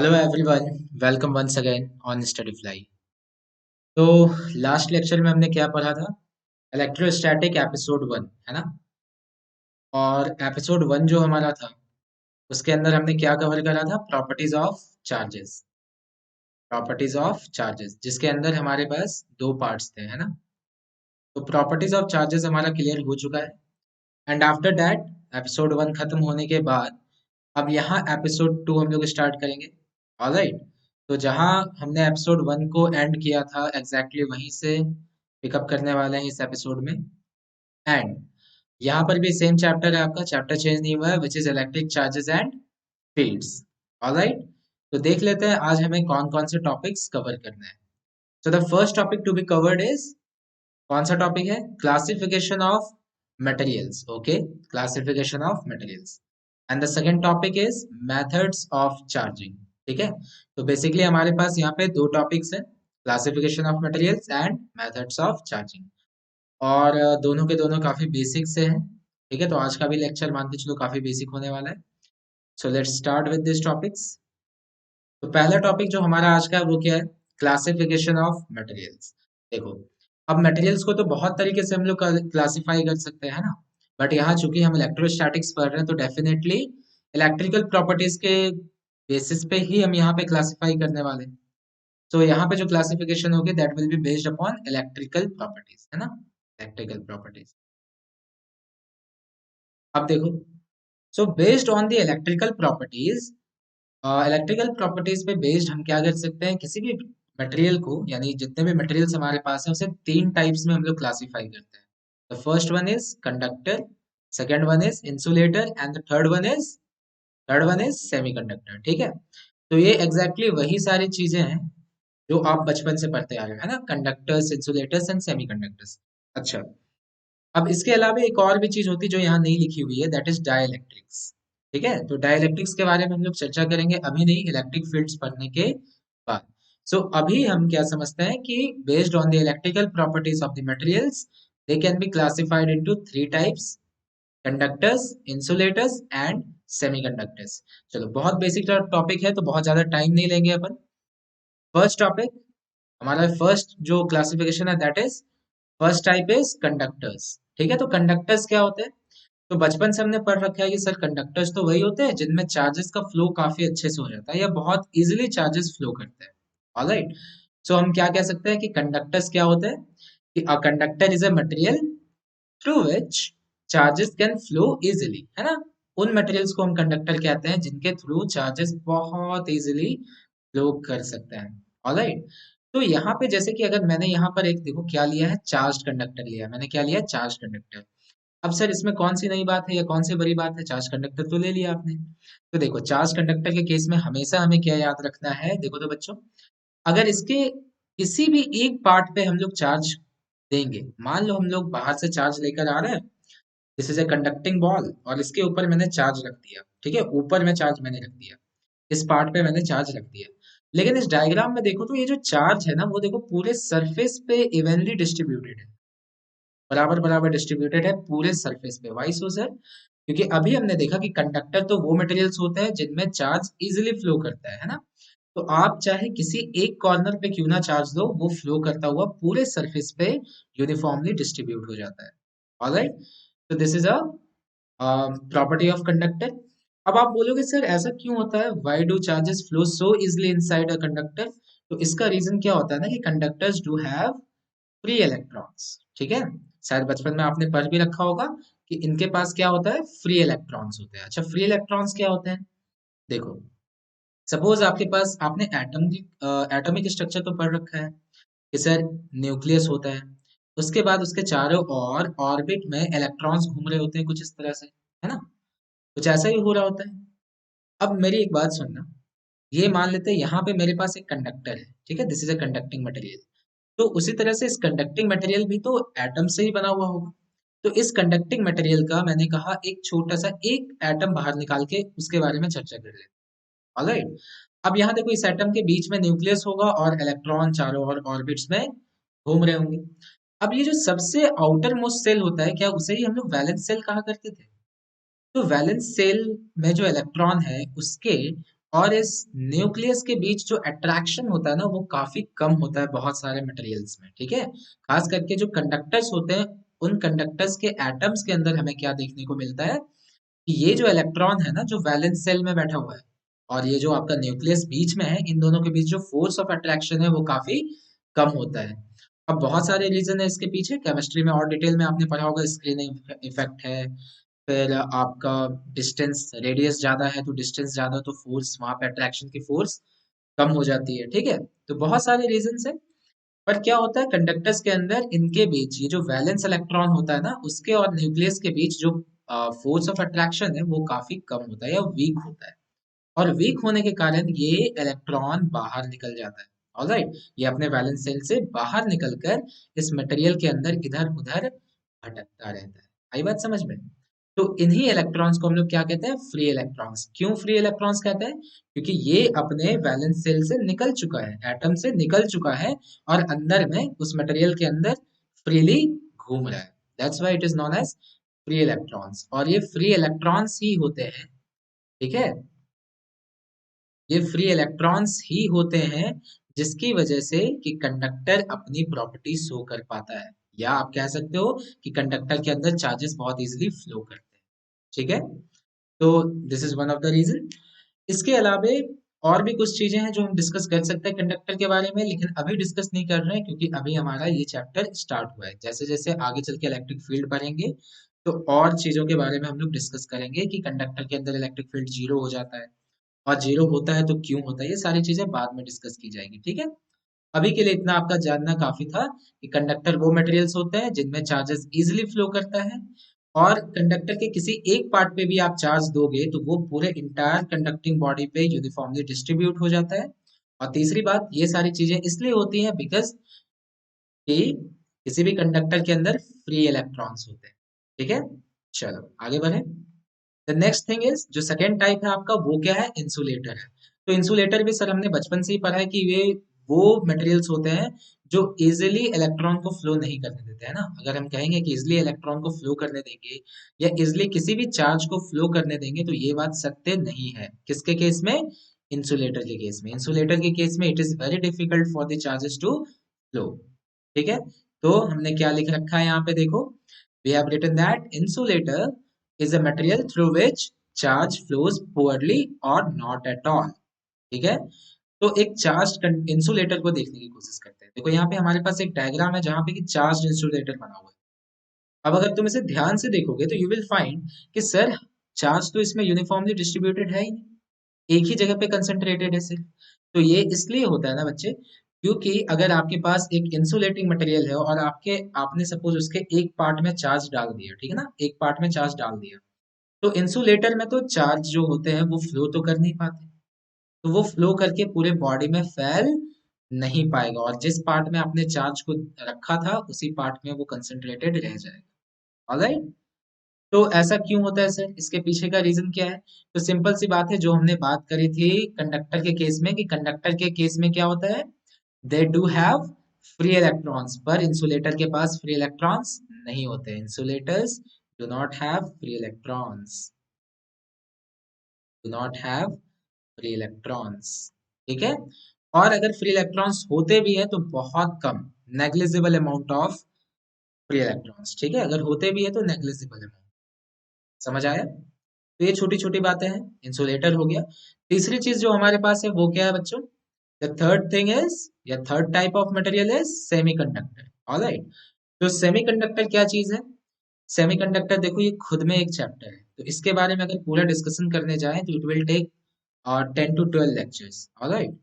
Hello everyone, welcome once again on Study Fly. तो last lecture में हमने क्या पढ़ा था? इलेक्ट्रोस्टैटिक एपिसोड 1, है ना? और एपिसोड 1 जो हमारा था उसके अंदर हमने क्या कवर करा था? Properties of charges. Properties of charges जिसके अंदर हमारे पास दो पार्ट्स थे, है ना? तो प्रॉपर्टीज ऑफ चार्जेस हमारा क्लियर हो चुका है। एंड आफ्टर दैट एपिसोड 1 खत्म होने के बाद अब यहाँ एपिसोड 2 हम लोग स्टार्ट करेंगे। ऑलराइट। तो जहाँ हमने एपिसोड 1 को एंड किया था एग्जैक्टली वहीं से पिकअप करने वाले हैं इस एपिसोड में। एंड यहाँ पर भी सेम चैप्टर है, आपका चैप्टर चेंज नहीं हुआ है, which is electric charges and fields. Alright. तो देख लेते हैं आज हमें कौन कौन से टॉपिक्स कवर करने हैं। So the first topic to be covered is, कौन सा टॉपिक है? Classification of materials. Okay, classification of materials. And the second topic is methods of charging. ठीक है। तो बेसिकली हमारे पास यहाँ पे दो टॉपिक्स हैं, classification of materials and methods of charging. और दोनों के दोनों काफी बेसिक से हैं। ठीक है, तो आज का भी लेक्चर मान के चलो काफी बेसिक होने वाला है। So let's start with this topics. तो पहला टॉपिक जो हमारा आज का है वो क्या है? Classification of materials. देखो, अब मटेरियल्स को तो बहुत तरीके से हम लोग क्लासिफाई कर सकते हैं ना, बट यहाँ चूंकि हम इलेक्ट्रोस्टैटिक्स पढ़ रहे हैं तो डेफिनेटली इलेक्ट्रिकल प्रॉपर्टीज के बेसिस पे ही हम यहाँ पे क्लासिफाई करने वाले हैं। तो यहाँ पे जो क्लासिफिकेशन होगी that will be based upon electrical properties, है ना? Electrical properties. अब देखो, so based on the electrical properties पे बेस्ड हम क्या कर सकते हैं? किसी भी मटेरियल को, यानी जितने भी मटेरियल्स हमारे पास है उसे तीन टाइप्स में हम लोग क्लासिफाई करते हैं। The first one is conductor, second one is insulator and the third one is semiconductor. ठीक है। तो ये एग्जैक्टली वही सारी चीजें हैं जो आप बचपन से पढ़ते आ रहे हैं, है ना? Conductors, insulators and semiconductors. अच्छा, अब इसके अलावा एक और भी चीज होती है जो यहाँ नहीं लिखी हुई है, दैट इज डाइलेक्ट्रिक्स। ठीक है, तो डाइलेक्ट्रिक्स के बारे में हम लोग चर्चा करेंगे, अभी नहीं, इलेक्ट्रिक फील्ड्स पढ़ने के बाद। सो अभी हम क्या समझते हैं कि based on the electrical properties of the materials they can be classified into three types: conductors, insulators and semiconductors. चलो, बहुत बेसिक टॉपिक है तो बहुत ज्यादा टाइम नहीं लेंगे अपन। फर्स्ट टॉपिक, हमारा फर्स्ट जो क्लासिफिकेशन है that is, first type is conductors. ठीक है, तो कंडक्टर्स क्या होते हैं? तो बचपन से हमने पढ़ रखा है कि सर कंडक्टर्स तो वही होते हैं जिनमें चार्जेस का फ्लो काफी अच्छे से हो जाता है या बहुत इजीली चार्जेस फ्लो करते हैं। ऑलराइट। सो हम क्या कह सकते हैं कि कंडक्टर्स क्या होते हैं? कि a conductor is a material through which charges can flow easily, है ना? उन मटेरियल्स को हम कंडक्टर कहते हैं जिनके थ्रू चार्जेस बहुत इजीली फ्लो कर सकते हैं। ऑलराइट। तो यहाँ पे जैसे कि अगर मैंने यहाँ पर एक, देखो क्या लिया है, चार्ज कंडक्टर लिया है मैंने। क्या लिया है? Charge conductor. अब सर इसमें कौन सी नई बात है या कौन सी बड़ी बात है? चार्ज कंडक्टर तो ले लिया आपने। तो देखो, चार्ज कंडक्टर के केस में हमेशा हमें क्या याद रखना है? देखो तो बच्चों, अगर इसके किसी भी एक पार्ट पे हम लोग चार्ज देंगे, मान लो हम लोग बाहर से चार्ज लेकर आ रहे हैं, this is a conducting ball, और इसके ऊपर मैंने चार्ज रख दिया। ठीक है, ऊपर में चार्ज मैंने रख दिया, इस पार्ट पे मैंने चार्ज रख दिया। लेकिन इस डायग्राम में देखो तो ये जो चार्ज है ना वो देखो पूरे सरफेस पे इवनली डिस्ट्रीब्यूटेड है, बराबर बराबर डिस्ट्रीब्यूटेड है पूरे सरफेस पे। Why so sir? क्योंकि अभी हमने देखा कि कंडक्टर तो वो मटेरियल्स होते हैं जिनमें चार्ज इजीली फ्लो करता है ना? तो आप चाहे किसी एक कॉर्नर पे क्यों ना चार्ज दो, वो फ्लो करता हुआ पूरे सरफेस पे यूनिफॉर्मली डिस्ट्रीब्यूट हो जाता है। ऑलराइट। तो this is a property of conductor. अब आप बोलोगे सर ऐसा क्यों होता है? Why do charges flow so easily inside a conductor? तो इसका रीजन क्या होता है ना कि conductors do have free electrons. ठीक है, शायद बचपन में आपने पढ़ भी रखा होगा कि इनके पास क्या होता है? फ्री इलेक्ट्रॉन्स होते हैं। अच्छा, फ्री इलेक्ट्रॉन्स क्या होते हैं? देखो, सपोज आपके पास, आपने एटॉमिक स्ट्रक्चर तो पढ़ रखा है कि सर न्यूक्लियस होता है, उसके बाद उसके चारों ओर ऑर्बिट में इलेक्ट्रॉन्स घूम रहे होते हैं कुछ इस तरह से, है ना? कुछ ऐसा ही हो रहा होता है। अब मेरी एक बात सुनना, ये मान लेते हैं यहाँ पे मेरे पास एक कंडक्टर है। ठीक है, this is a conducting material. तो उसी तरह से इस कंडक्टिंग मटेरियल भी तो एटम से ही बना हुआ होगा। तो इस कंडक्टिंग मटेरियल का मैंने कहा एक छोटा सा एक एटम बाहर निकाल के उसके बारे में चर्चा कर लेते हैं। ऑलराइट। अब यहाँ देखो, इस एटम के बीच में न्यूक्लियस होगा और इलेक्ट्रॉन चारों ओर ऑर्बिट्स में घूम रहे होंगे। अब ये जो सबसे आउटर मोस्ट सेल होता है, क्या उसे ही हम लोग वैलेंस सेल कहा करते थे? तो वैलेंस सेल में जो इलेक्ट्रॉन है उसके और इस न्यूक्लियस के बीच जो अट्रैक्शन होता है ना वो काफी कम होता है बहुत सारे मटेरियल्स में, ठीक है। खास करके जो कंडक्टर्स होते हैं उन कंडक्टर्स के एटम्स के अंदर हमें क्या देखने को मिलता है कि ये जो इलेक्ट्रॉन है ना जो वैलेंस सेल में बैठा हुआ है और ये जो आपका न्यूक्लियस बीच में है, इन दोनों के बीच जो फोर्स ऑफ अट्रैक्शन है वो काफी कम होता है। अब बहुत सारे रीजन है इसके पीछे, केमिस्ट्री में और डिटेल में आपने पढ़ा होगा, स्क्रीनिंग इफेक्ट है, फिर आपका डिस्टेंस रेडियस ज्यादा है तो डिस्टेंस ज्यादा तो फोर्स वहां पे अट्रैक्शन की फोर्स कम हो जाती है, ठीक है। तो बहुत सारे रीजन है। पर क्या होता है कंडक्टर्स के अंदर इनके बीच ये जो वैलेंस इलेक्ट्रॉन होता है ना उसके और न्यूक्लियस के बीच जो फोर्स ऑफ अट्रैक्शन है वो काफी कम होता है या वीक होता है। और वीक होने के कारण ये इलेक्ट्रॉन बाहर निकल जाता है। ऑलराइट, ये अपने वैलेंस सेल से बाहर निकलकर इस मटेरियल के अंदर इधर उधर भटकता रहता है। आई बात समझ में? तो इन्हीं इलेक्ट्रॉन्स को हम लोग क्या कहते हैं, फ्री इलेक्ट्रॉन्स। क्यों फ्री इलेक्ट्रॉन्स कहते हैं? क्योंकि ये अपने वैलेंस सेल से निकल चुका है, एटम से निकल चुका है और अंदर में उस मटेरियल के अंदर फ्रीली घूम रहा है। That's why it is known as free electrons. और ये फ्री इलेक्ट्रॉन्स ही होते हैं, ठीक है, ये फ्री इलेक्ट्रॉन्स ही होते हैं जिसकी वजह से कि कंडक्टर अपनी प्रॉपर्टी शो कर पाता है, या आप कह सकते हो कि कंडक्टर के अंदर चार्जेस बहुत इजीली फ्लो करते हैं, ठीक है। तो this is one of the reason. इसके अलावे और भी कुछ चीजें हैं जो हम डिस्कस कर सकते हैं कंडक्टर के बारे में, लेकिन अभी डिस्कस नहीं कर रहे हैं क्योंकि अभी हमारा ये चैप्टर स्टार्ट हुआ है। जैसे जैसे आगे चल के इलेक्ट्रिक फील्ड पढ़ेंगे तो और चीजों के बारे में हम लोग डिस्कस करेंगे कि कंडक्टर के अंदर इलेक्ट्रिक फील्ड जीरो हो जाता है, और जीरो होता है तो क्यों होता है, ये सारी चीजें बाद में डिस्कस की जाएगी, ठीक है। अभी के लिए इतना आपका जानना काफी था कि कंडक्टर वो मटेरियल्स होते हैं जिनमें चार्जेस इजीली फ्लो करता है, और कंडक्टर के किसी एक पार्ट पे भी आप चार्ज दोगे तो वो पूरे इंटायर कंडक्टिंग बॉडी पे यूनिफॉर्मली डिस्ट्रीब्यूट हो जाता है। और तीसरी बात, ये सारी चीजें इसलिए होती हैं बिकॉज कि किसी भी कंडक्टर के अंदर फ्री इलेक्ट्रॉन्स होते हैं, ठीक है। चलो आगे बढ़े। द नेक्स्ट थिंग इज, जो सेकेंड टाइप है आपका वो क्या है, इंसुलेटर है। तो इंसुलेटर भी सर हमने बचपन से ही पढ़ा है कि ये वो मटेरियल्स होते हैं जो इजिली इलेक्ट्रॉन को फ्लो नहीं करने देते हैं ना। अगर हम कहेंगे कि इजिली इलेक्ट्रॉन को फ्लो करने देंगे या इजिली किसी भी चार्ज को फ्लो करने देंगे तो ये बात सत्य नहीं है। किसके केस में? इंसुलेटर के केस में। इंसुलेटर के केस में it is very difficult for the charges to flow, ठीक है। तो हमने क्या लिख रखा है यहाँ पे देखो, we have written that insulator is a material through which charge flows poorly or not at all, ठीक है। तो एक चार्ज इंसुलेटर को देखने की कोशिश करते हैं। देखो यहाँ पे हमारे पास एक डायग्राम है जहां पे कि चार्ज इंसुलेटर बना हुआ है। अब अगर तुम इसे ध्यान से देखोगे तो यू विल फाइंड कि सर चार्ज तो इसमें यूनिफॉर्मली डिस्ट्रीब्यूटेड है ही नहीं, एक ही जगह पे कंसंट्रेटेड है सिर्फ। तो ये इसलिए होता है ना बच्चे, क्योंकि अगर आपके पास एक इंसुलेटिंग मटेरियल है और आपने सपोज उसके एक पार्ट में चार्ज डाल दिया, ठीक है ना, एक पार्ट में चार्ज डाल दिया, तो इंसुलेटर में तो चार्ज जो होते हैं वो फ्लो तो कर नहीं पाते, तो वो फ्लो करके पूरे बॉडी में फैल नहीं पाएगा, और जिस पार्ट में आपने चार्ज को रखा था उसी पार्ट में वो कंसंट्रेटेड रह जाएगा। ऑलराइट। तो ऐसा क्यों होता है सर, इसके पीछे का रीजन क्या है? तो सिंपल सी बात है, जो हमने बात करी थी कंडक्टर के केस में, कि कंडक्टर के केस में क्या होता है, they do have free electrons, पर इंसुलेटर के पास फ्री इलेक्ट्रॉन्स नहीं होते। Insulators do not have free electrons, do not have free electrons, ठीक है। और अगर फ्री इलेक्ट्रॉन्स होते भी है तो बहुत कम, negligible amount of free electrons, ठीक है। अगर होते भी है तो नेग्लिजिबल अमाउंट। समझ आया? तो ये छोटी छोटी बातें हैं, इंसुलेटर हो गया। तीसरी चीज जो हमारे पास है वो क्या है बच्चों? द थर्ड थिंग इज, या third type of material is semiconductor. Alright. तो सेमीकंडक्टर क्या चीज है? सेमीकंडक्टर देखो ये खुद में एक चैप्टर है, तो इसके बारे में अगर पूरा डिस्कशन करने जाए तो it will take 10 to 12 lectures. Alright.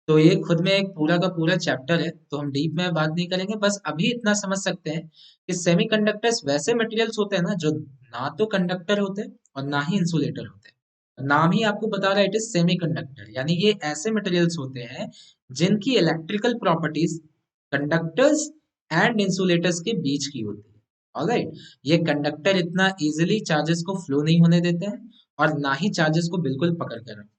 तो ये खुद में एक पूरा का पूरा चैप्टर है, तो हम डीप में बात नहीं करेंगे, बस अभी इतना समझ सकते हैं कि सेमीकंडक्टर्स वैसे मटेरियल्स होते हैं ना जो ना तो कंडक्टर होते और ना ही इंसुलेटर होते। नाम ही आपको बता रहा है, इट इज सेमीकंडक्टर, यानी ये ऐसे मटेरियल्स होते हैं जिनकी electrical properties conductors and insulators के बीच की होती है। ऑलराइट। ये कंडक्टर इतना इजीली चार्जेस को फ्लो नहीं होने देते हैं और ना ही चार्जेस को बिल्कुल पकड़ कर रखते हैं।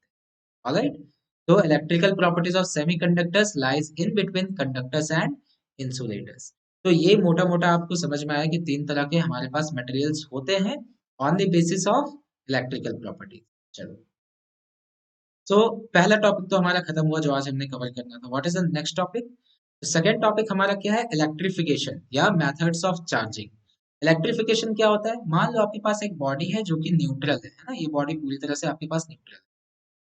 ऑलराइट। तो electrical properties of semiconductors lies in between conductors and insulators. तो ये मोटा मोटा आपको समझ में आया कि तीन तरह के हमारे पास मटेरियल्स होते हैं on the basis of electrical properties. चलो, सो पहला टॉपिक तो हमारा खत्म हुआ जो आज हमने कवर करना था। What is the next topic? Second topic हमारा क्या है? इलेक्ट्रिफिकेशन या मेथड्स ऑफ चार्जिंग। इलेक्ट्रिफिकेशन क्या होता है? मान लो आपके पास एक बॉडी है जो कि न्यूट्रल है ना, ये बॉडी पूरी तरह से आपके पास न्यूट्रल है।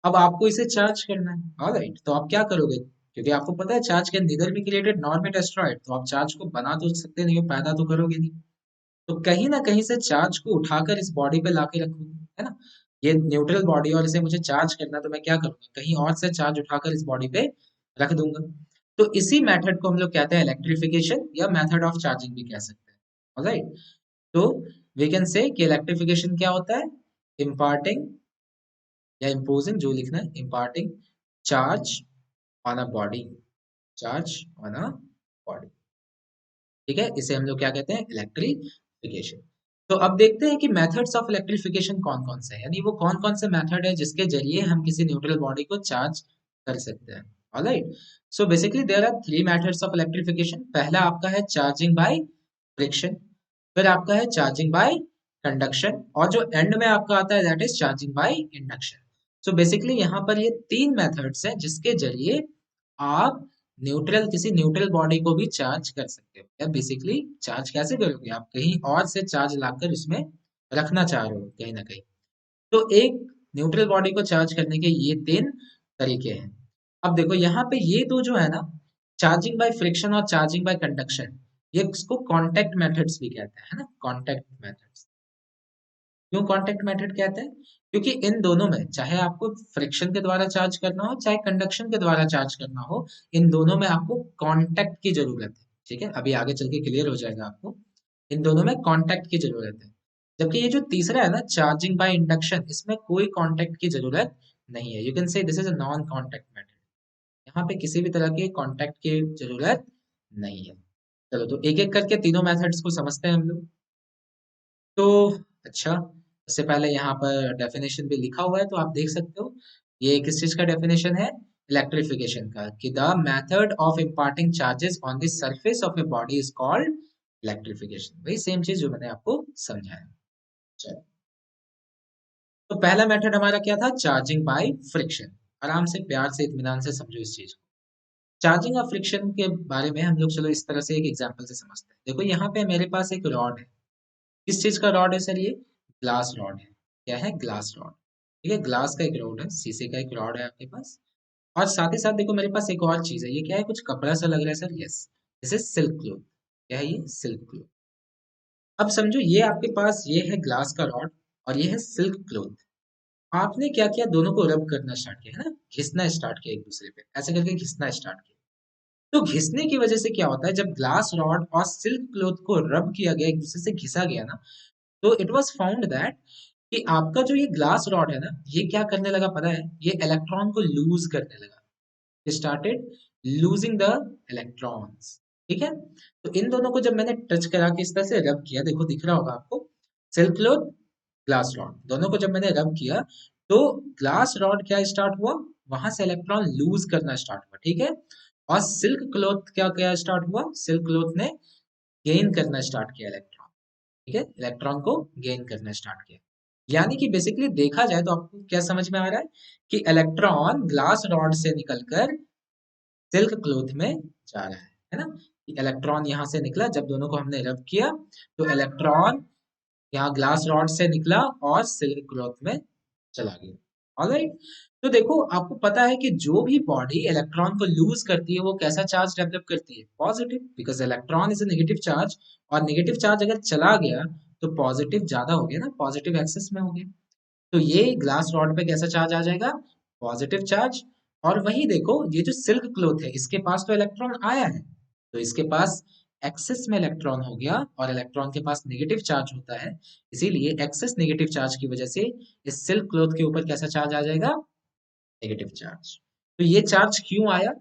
अब आपको इसे चार्ज करना है, ऑलराइट। तो आप क्या करोगे? क्योंकि आपको पता है charge can neither be created nor be destroyed, तो आप चार्ज को बना तो सकते नहीं हो, पैदा तो करोगे नहीं। तो कहीं ना कहीं से चार्ज को उठाकर इस बॉडी पे लाके रखूंगा, है ना। ये न्यूट्रल बॉडी और इसे मुझे चार्ज करना, तो मैं क्या करूंगा? कहीं और से चार्ज उठाकर इस बॉडी पे रख दूंगा। तो इसी मेथड को हम लोग कहते हैं इलेक्ट्रिफिकेशन या मेथड ऑफ चार्जिंग भी कह सकते हैं, ऑलराइट। तो वी कैन से कि इलेक्ट्रिफिकेशन क्या होता है? इम्पार्टिंग या इम्पोजिंग, जो लिखना है, imparting charge on a body, charge on a body. ठीक है, इसे हम लोग क्या कहते हैं? इलेक्ट्रिफिकेशन। तो अब देखते हैं कि मेथड्स ऑफ इलेक्ट्रिफिकेशन कौन कौन से हैं, यानी वो कौन कौन से मेथड है जिसके जरिए हम किसी न्यूट्रल बॉडी को चार्ज कर सकते हैं, alright. So basically there are three methods of electrification. पहला आपका है चार्जिंग बाय फ्रिक्शन, फिर आपका है चार्जिंग बाय कंडक्शन, और जो एंड में आपका आता है that is charging by induction. So basically यहाँ पर ये तीन मेथड्स हैं जिसके जरिए आप किसी न्यूट्रल बॉडी को भी चार्ज कर सकते हो। या बेसिकली चार्ज कैसे करोगे? आप कहीं और से चार्ज लाकर उसमें रखना चाह रहे हो कहीं ना कहीं। तो एक न्यूट्रल बॉडी को चार्ज करने के ये तीन तरीके हैं। अब देखो यहाँ पे ये दो जो है ना, चार्जिंग बाय फ्रिक्शन और चार्जिंग बाय कंडक्शन, ये इसको कांटेक्ट मेथड्स भी कहते हैं, है ना, कांटेक्ट मेथड्स। क्यों कांटेक्ट मेथड कहते हैं? क्योंकि इन दोनों में चाहे आपको फ्रिक्शन के द्वारा चार्ज करना हो चाहे कंडक्शन के द्वारा चार्ज करना हो, इन दोनों में आपको कांटेक्ट की जरूरत है। ठीक है, अभी आगे चल के क्लियर हो जाएगा आपको। इन दोनों में कांटेक्ट की जरूरत है। जबकि ये जो तीसरा है ना, चार्जिंग बाय इंडक्शन, इसमें कोई कांटेक्ट की जरूरत नहीं है। You can say this is a non contact method. यहाँ पे किसी भी तरह के कांटेक्ट की जरूरत नहीं है। चलो तो एक एक करके तीनों मेथड्स को समझते हैं हम लोग। तो अच्छा, उससे पहले यहाँ पर डेफिनेशन भी लिखा हुआ है तो आप देख सकते हो। ये किस चीज का डेफिनेशन है? इलेक्ट्रिफिकेशन का, कि the method of imparting charges on the surface of a body is called electrification. वही सेम चीज जो मैंने आपको समझाया। चलो, तो पहला मेथड हमारा क्या था? Charging by friction. आराम से प्यार से इत्मीनान से समझो इस चीज को। चार्जिंग ऑफ फ्रिक्शन के बारे में हम लोग चलो इस तरह से एक एग्जांपल से समझते हैं। देखो यहाँ पे मेरे पास एक रॉड है। किस चीज का रॉड है सर? ये ग्लास रॉड है। क्या है? Glass rod. ठीक है, ग्लास का एक रॉड है, शीशे का एक रॉड है आपके पास। और साथ ही साथ देखो मेरे पास एक और चीज है। ये क्या है? कुछ कपड़ा सा लग रहा है sir. Yes, this is silk cloth. क्या है ये? Silk cloth. अब समझो ये आपके पास ये है ग्लास का रॉड और ये है सिल्क क्लोथ। आपने क्या किया? दोनों को रब करना स्टार्ट किया, है ना, घिसना स्टार्ट किया एक दूसरे पे, ऐसे करके घिसना स्टार्ट किया। तो घिसने की वजह से क्या होता है? जब ग्लास रॉड और सिल्क क्लोथ को रब किया गया, एक दूसरे से घिसा गया ना, तो इट वाज फाउंड दैट कि आपका जो ये ग्लास रॉड है ना, ये क्या करने लगा पता है? ये इलेक्ट्रॉन को लूज करने लगा। Started losing the electrons. ठीक है, तो इन दोनों को जब मैंने टच करा के इस तरह से रब किया, देखो दिख रहा होगा आपको, सिल्क क्लोथ, ग्लास रॉड, दोनों को जब मैंने रब किया तो ग्लास रॉड क्या स्टार्ट हुआ? वहां से इलेक्ट्रॉन लूज करना स्टार्ट हुआ। ठीक है, और सिल्क क्लोथ क्या क्या स्टार्ट हुआ? सिल्क क्लोथ ने गेन करना स्टार्ट किया इलेक्ट्रॉन। ठीक है, इलेक्ट्रॉन को गेन करना स्टार्ट किया। यानी कि बेसिकली देखा जाए तो आपको क्या समझ में आ रहा है? कि इलेक्ट्रॉन ग्लास रॉड से निकलकर सिल्क क्लोथ में जा रहा है ना। इलेक्ट्रॉन यहाँ से निकला, जब दोनों को हमने रब किया तो इलेक्ट्रॉन यहाँ ग्लास रॉड से निकला और सिल्क क्लॉथ में चला गया। ऑलराइट, तो देखो आपको पता है कि जो भी बॉडी इलेक्ट्रॉन को लूज करती है वो कैसा चार्ज डेवलप करती है? Positive, because electron is a negative charge. और नेगेटिव चार्ज अगर चला गया तो पॉजिटिव ज्यादा हो गया ना, पॉजिटिव एक्सेस में हो गया। तो ये ग्लास रॉड पे कैसा चार्ज आ जाएगा? Positive charge. और वही देखो ये जो सिल्क क्लोथ है, इसके पास तो इलेक्ट्रॉन आया है, तो इसके पास एक्सेस में इलेक्ट्रॉन हो गया, और इलेक्ट्रॉन के पास नेगेटिव चार्ज होता है। इसीलिए एक्सेस नेगेटिव चार्ज की वजह से इस सिल्क क्लोथ के ऊपर कैसा चार्ज आ जाएगा? Negative charge. तो ये चार्ज क्यों आया?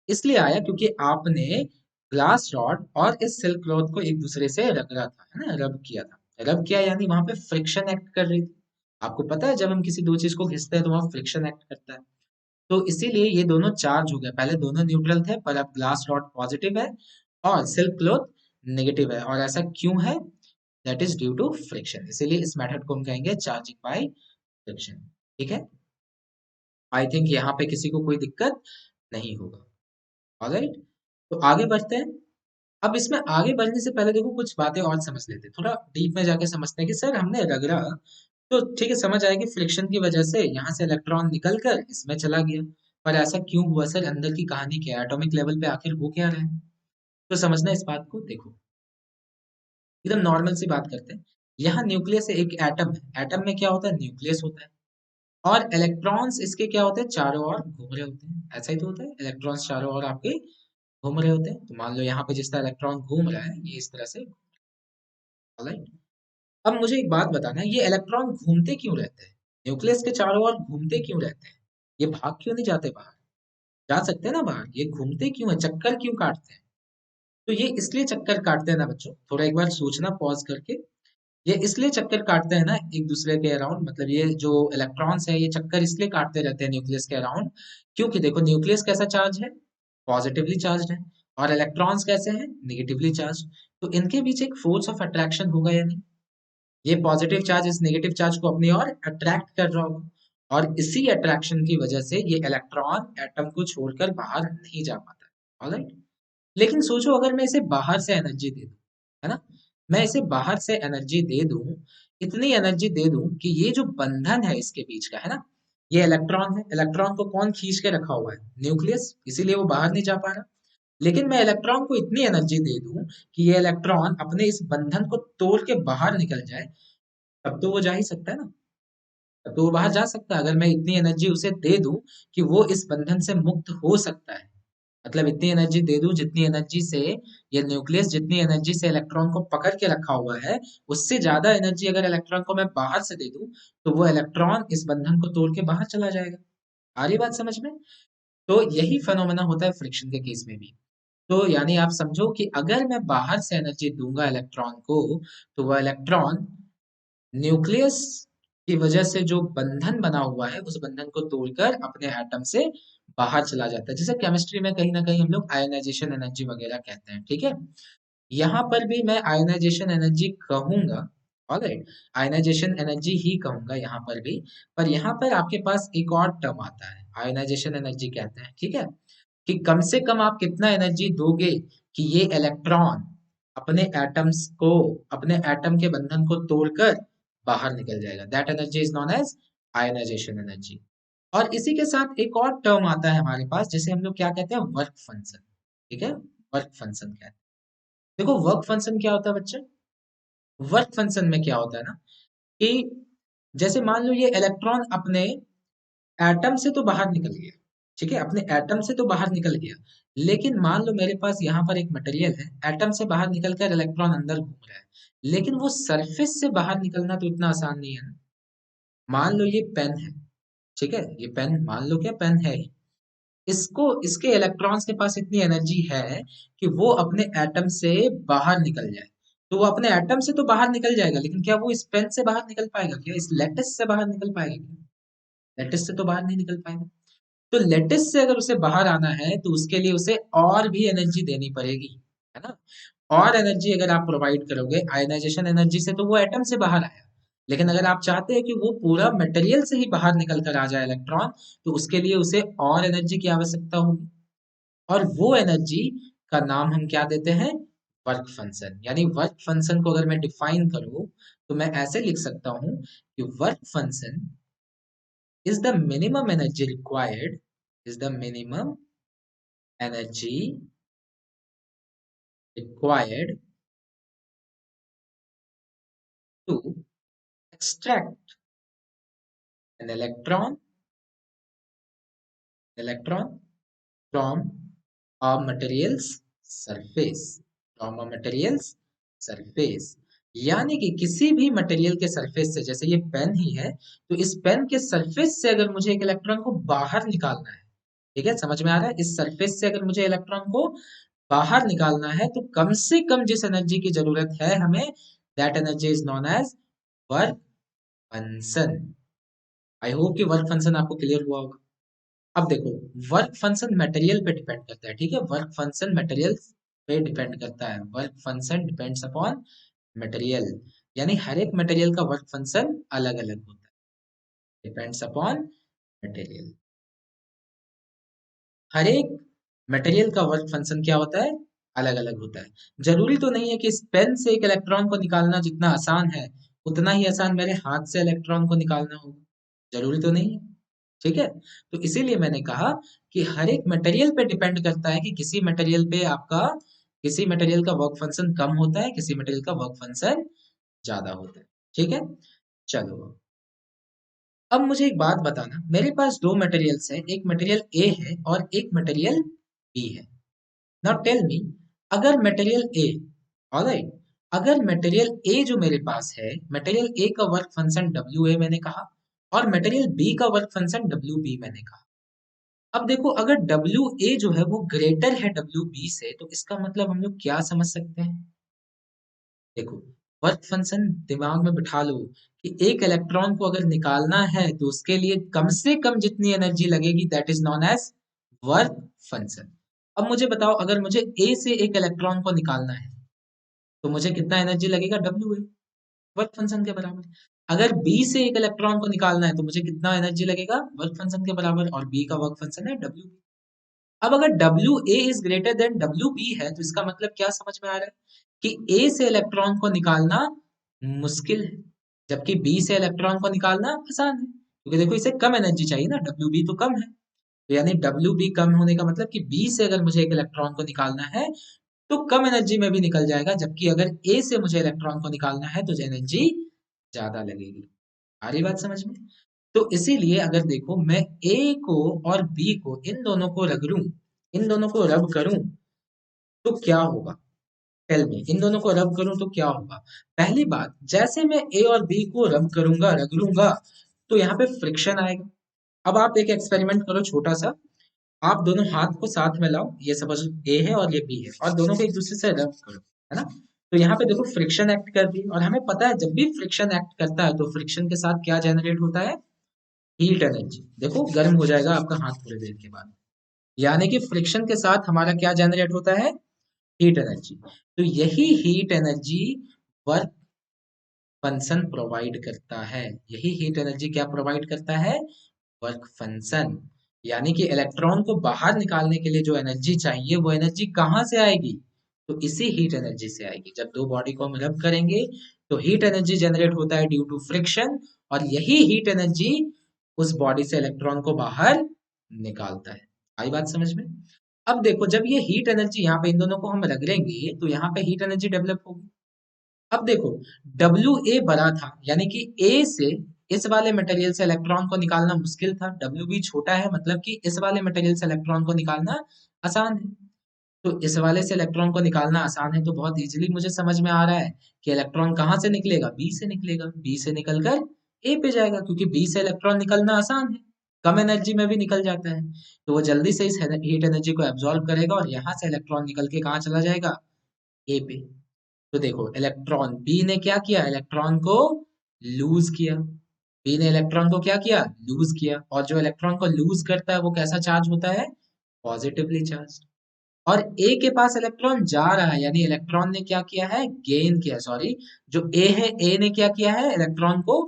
इसलिए आया क्योंकि आपने ग्लास रॉड और इस सिल्क क्लॉथ को एक दूसरे से रगड़ा था, है ना, रब किया था। रब किया यानी वहां पे फ्रिक्शन एक्ट कर रही थी। आपको पता है जब हम किसी दो चीज को घिसते हैं तो वहां फ्रिक्शन एक्ट करता है। तो इसीलिए ये दोनों चार्ज हो गए। पहले दोनों न्यूट्रल थे पर अब ग्लास रॉड पॉजिटिव है और सिल्क क्लॉथ नेगेटिव है। और ऐसा क्यों है? That is due to friction. इसीलिए इस मेथड को हम कहेंगे चार्जिंग बाय फ्रिक्शन। ठीक है, आई थिंक यहाँ पे किसी को कोई दिक्कत नहीं होगा। ऑलराइट, तो आगे बढ़ते हैं। अब इसमें आगे बढ़ने से पहले देखो कुछ बातें और समझ लेते हैं, थोड़ा डीप में जाके समझते हैं कि सर हमने रगड़ा तो ठीक है, समझ आएगी फ्रिक्शन की वजह से यहाँ से इलेक्ट्रॉन निकल कर इसमें चला गया, पर ऐसा क्यों हुआ सर, अंदर की कहानी क्या है, एटॉमिक लेवल पे आखिर हो क्या रहा है, तो समझना इस बात को। देखो एकदम नॉर्मल सी बात करते हैं। यहाँ न्यूक्लियस एक एटम है, एटम में क्या होता है, न्यूक्लियस होता है, और इलेक्ट्रॉन्स इसके क्या होते हैं, चारों ओर घूम रहे होते हैं, ऐसा ही तो होता है, इलेक्ट्रॉन्स चारों ओर आपके घूम रहे होते हैं। तो मान लो यहाँ पे जिस तरह इलेक्ट्रॉन घूम रहा है ये इस तरह से, ऑलराइट। अब मुझे एक बात बताना है, ये इलेक्ट्रॉन घूमते क्यों रहते हैं, न्यूक्लियस के चारों ओर घूमते क्यों रहते हैं, ये भाग क्यों नहीं जाते बाहर, जा सकते हैं ना बाहर, ये घूमते क्यों है, चक्कर क्यों काटते हैं। तो ये इसलिए चक्कर काटते हैं ना बच्चों, थोड़ा एक बार सोचना पॉज करके, ये इसलिए चक्कर काटते हैं ना एक दूसरे के अराउंड, मतलब ये जो इलेक्ट्रॉन्स है ये चक्कर इसलिए काटते रहते हैं न्यूक्लियस के अराउंड, क्योंकि देखो न्यूक्लियस कैसा चार्ज है, पॉजिटिवली चार्ज है, और इलेक्ट्रॉन्स कैसे हैं, निगेटिवली चार्ज। तो इनके बीच एक फोर्स ऑफ अट्रैक्शन होगा या नहीं, ये पॉजिटिव चार्ज इस नेगेटिव चार्ज को अपनी ओर अट्रैक्ट कर रहा होगा, और इसी अट्रैक्शन की वजह से ये इलेक्ट्रॉन एटम को छोड़कर बाहर नहीं जा पाता है, ऑलराइट। लेकिन सोचो अगर मैं इसे बाहर से एनर्जी दे दूं, है ना, मैं इसे बाहर से एनर्जी दे दूं, इतनी एनर्जी दे दूं कि ये जो बंधन है इसके बीच का, है ना, ये इलेक्ट्रॉन है, इलेक्ट्रॉन को कौन खींच के रखा हुआ है, न्यूक्लियस, इसीलिए वो बाहर नहीं जा पा रहा। लेकिन मैं इलेक्ट्रॉन को इतनी एनर्जी दे दूं कि ये इलेक्ट्रॉन अपने इस बंधन को तोड़ के बाहर निकल जाए, तब तो वो जा ही सकता है ना, तब तो वो बाहर जा सकता है, अगर मैं इतनी एनर्जी उसे दे दूं कि वो इस बंधन से मुक्त हो सकता है। मतलब इतनी एनर्जी दे दूं जितनी एनर्जी से ये न्यूक्लियस, जितनी एनर्जी से इलेक्ट्रॉन को पकड़ के रखा हुआ है, उससे ज्यादा एनर्जी अगर इलेक्ट्रॉन को मैं बाहर से दे दूं, तो वो इलेक्ट्रॉन इस बंधन को तोड़ के बाहर चला जाएगा। आ रही बात समझ में। तो यही फेनोमेना होता है फ्रिक्शन के केस में भी। तो यानी आप समझो कि अगर मैं बाहर से एनर्जी दूंगा इलेक्ट्रॉन को, तो वह इलेक्ट्रॉन न्यूक्लियस की वजह से जो बंधन बना हुआ है उस बंधन को तोड़कर अपने एटम से बाहर चला जाता है, जिसे केमिस्ट्री में कहीं ना कहीं हम लोग आयोनाइजेशन एनर्जी वगैरह कहते हैं, ठीक है। यहाँ पर भी मैं आयोनाइजेशन एनर्जी कहूंगा, ऑलराइट, आयोनाइजेशन एनर्जी ही कहूंगा यहाँ पर भी। पर यहाँ पर आपके पास एक और टर्म आता है, आयोनाइजेशन एनर्जी कहते हैं, ठीक है, कि कम से कम आप कितना एनर्जी दोगे कि ये इलेक्ट्रॉन अपने एटम्स को, अपने एटम के बंधन को तोड़कर बाहर निकल जाएगा, that energy is known as ionization energy. और इसी के साथ एक और टर्म आता है हमारे पास जिसे हम लोग क्या कहते हैं, वर्क फंक्शन, ठीक है, वर्क फंक्शन कहते हैं। देखो वर्क फंक्शन क्या होता है बच्चे, वर्क फंक्शन में क्या होता है ना, कि जैसे मान लो ये इलेक्ट्रॉन अपने एटम से तो बाहर निकल गया, ठीक है, अपने एटम से तो बाहर निकल गया, लेकिन मान लो मेरे पास यहाँ पर एक मटेरियल है, एटम से बाहर निकलकर इलेक्ट्रॉन अंदर घूम रहा है, लेकिन वो सरफेस से बाहर निकलना तो इतना आसान नहीं है ना। मान लो ये पेन है, ठीक है, ये पेन मान लो क्या पेन है ही, इसको, इसके इलेक्ट्रॉन्स के पास इतनी एनर्जी है कि वो अपने एटम से बाहर निकल जाए, तो वो अपने एटम से तो बाहर निकल जाएगा, लेकिन क्या वो इस पेन से बाहर निकल पाएगा, क्या इस लेटिस से बाहर निकल पाएगा, क्या लेटिस से तो बाहर नहीं निकल पाएगा। तो लेटिस से अगर उसे बाहर आना है तो उसके लिए उसे और भी एनर्जी देनी पड़ेगी, है ना, और एनर्जी अगर आप प्रोवाइड करोगे आयनाइजेशन एनर्जी से तो वो एटम से बाहर आया, लेकिन अगर आप चाहते हैं कि वो पूरा मटेरियल से ही बाहर निकल कर आ जाए इलेक्ट्रॉन, तो उसके लिए उसे और एनर्जी की आवश्यकता होगी, और वो एनर्जी का नाम हम क्या देते हैं, वर्क फंक्शन। यानी वर्क फंक्शन को अगर मैं डिफाइन करूं तो मैं ऐसे लिख सकता हूं कि work function is the minimum energy required, is the minimum energy required to extract an electron from a material's surface, from a material's surface। यानी कि किसी भी मटेरियल के सरफेस से, जैसे ये पेन ही है, तो इस पेन के सरफेस से अगर मुझे एक इलेक्ट्रॉन को बाहर निकालना है, ठीक है, समझ में आ रहा है, इस सरफेस से अगर मुझे इलेक्ट्रॉन को बाहर निकालना है तो कम से कम जिस एनर्जी की जरूरत है हमें, that energy is known as work function. I hope कि वर्क फंक्शन आपको क्लियर हुआ होगा। अब देखो वर्क फंक्शन मटेरियल पे डिपेंड करता है, ठीक है, वर्क फंक्शन मटेरियल पे डिपेंड करता है, work function depends upon material, यानी हर एक मटेरियल का वर्क फंक्शन अलग अलग होता है, डिपेंड्स अपॉन मटेरियल। हर एक मटेरियल का वर्क फंक्शन क्या होता है, अलग अलग होता है। जरूरी तो नहीं है कि इस पेन से एक इलेक्ट्रॉन को निकालना जितना आसान है उतना ही आसान मेरे हाथ से इलेक्ट्रॉन को निकालना होगा, जरूरी तो नहीं है। ठीक है, तो इसीलिए मैंने कहा कि हर एक मटेरियल पे डिपेंड करता है कि किसी मटेरियल पे आपका, किसी मटेरियल का वर्क फंक्शन कम होता है, किसी मटेरियल का वर्क फंक्शन ज्यादा होता है। ठीक है, चलो अब मुझे एक बात बताना, मेरे पास दो मटेरियल्स हैं, एक मटेरियल ए है और एक मटेरियल बी है। नाउ टेल मी, अगर मटेरियल ए, ऑलराइट, अगर मटेरियल ए जो मेरे पास है, मटेरियल ए का वर्क फंक्शन डब्ल्यू ए मैंने कहा, और मटेरियल बी का वर्क फंक्शन डब्ल्यू बी मैंने कहा। अब देखो, अगर डब्ल्यू ए जो है वो ग्रेटर है डब्ल्यू बी से, तो इसका मतलब हम लोग क्या समझ सकते हैं? देखो, वर्क फंक्शन दिमाग में बिठा लो कि एक इलेक्ट्रॉन को अगर निकालना है तो उसके लिए कम से कम जितनी एनर्जी लगेगी that is known as work function. अब मुझे बताओ, अगर मुझे ए से एक इलेक्ट्रॉन को निकालना है तो मुझे कितना एनर्जी लगेगा, डब्ल्यू ए, वर्क फंक्शन के बराबर। अगर बी से एक इलेक्ट्रॉन को निकालना है तो मुझे कितना एनर्जी लगेगा, वर्क फंक्शन के बराबर, और बी का वर्क फंक्शन है डब्ल्यू। अब अगर W A is greater than W B है तो इसका मतलब क्या समझ में आ रहा है कि ए से इलेक्ट्रॉन को निकालना मुश्किल है, जबकि बी से इलेक्ट्रॉन को निकालना आसान है, क्योंकि देखो इसे कम एनर्जी चाहिए ना, डब्ल्यू बी तो कम है। तो यानी डब्ल्यू बी कम होने का मतलब कि बी से अगर मुझे एक इलेक्ट्रॉन को निकालना है तो कम एनर्जी में भी निकल जाएगा, जबकि अगर ए से मुझे इलेक्ट्रॉन को निकालना है तो एनर्जी ज्यादा लगेगी। आ रही बात समझ में? तो इसीलिए अगर देखो मैं ए को और बी को, इन दोनों को रगड़ूं, इन दोनों को रब करूं तो क्या होगा, टेल मी, इन दोनों को रब करूं तो क्या होगा? पहली बात, जैसे मैं ए और बी को रब करूंगा, रगड़ूंगा, तो यहाँ पे फ्रिक्शन आएगा। अब आप एक एक्सपेरिमेंट करो छोटा सा, आप दोनों हाथ को साथ में लाओ, ये सपोज ए है और ये बी है, और दोनों को एक दूसरे से रब करो, है ना? तो यहाँ पे देखो फ्रिक्शन एक्ट कर रही है, और हमें पता है जब भी फ्रिक्शन एक्ट करता है तो फ्रिक्शन के साथ क्या जनरेट होता है, हीट एनर्जी। देखो गर्म हो जाएगा आपका हाथ थोड़ी देर के बाद, यानी कि फ्रिक्शन के साथ हमारा क्या जनरेट होता है, हीट एनर्जी। तो यही heat energy work function provide करता है, यही हीट एनर्जी क्या प्रोवाइड करता है, वर्क फंक्शन। यानी कि इलेक्ट्रॉन को बाहर निकालने के लिए जो एनर्जी चाहिए वो एनर्जी कहाँ से आएगी, तो इसी हीट एनर्जी से आएगी। जब दो बॉडी को हम रब करेंगे तो हीट एनर्जी जनरेट होता है ड्यू टू फ्रिक्शन, और यही हीट एनर्जी उस बॉडी से इलेक्ट्रॉन को बाहर निकालता है। आई बात समझ में? अब देखो, जब ये हीट एनर्जी यहाँ पे इन दोनों को हम रगड़ेंगे तो यहाँ पे हीट एनर्जी डेवलप होगी। अब देखो, डब्ल्यू ए बड़ा था, यानी कि ए से इस वाले मटेरियल से इलेक्ट्रॉन को निकालना मुश्किल था, डब्ल्यू बी छोटा है मतलब कि इस वाले मटेरियल से इलेक्ट्रॉन को निकालना आसान है। तो इस वाले से इलेक्ट्रॉन को निकालना आसान है तो बहुत इजीली मुझे समझ में आ रहा है कि इलेक्ट्रॉन कहाँ से निकलेगा, बी से निकलेगा, बी से निकलकर ए पे जाएगा, क्योंकि बी से इलेक्ट्रॉन निकलना आसान है, कम एनर्जी में भी निकल जाता है। तो वो जल्दी से इस हीट एनर्जी को एब्जॉर्ब करेगा और यहाँ से इलेक्ट्रॉन निकल के कहाँ चला जाएगा, ए पे। तो देखो इलेक्ट्रॉन बी ने क्या किया, इलेक्ट्रॉन को लूज किया, बी ने इलेक्ट्रॉन को क्या किया, लूज किया, और जो इलेक्ट्रॉन को लूज करता है वो कैसा चार्ज होता है, पॉजिटिवली चार्ज। और ए के पास इलेक्ट्रॉन जा रहा है, यानी इलेक्ट्रॉन ने क्या किया है, गेन किया, सॉरी, जो ए है, ए ने क्या किया है, इलेक्ट्रॉन को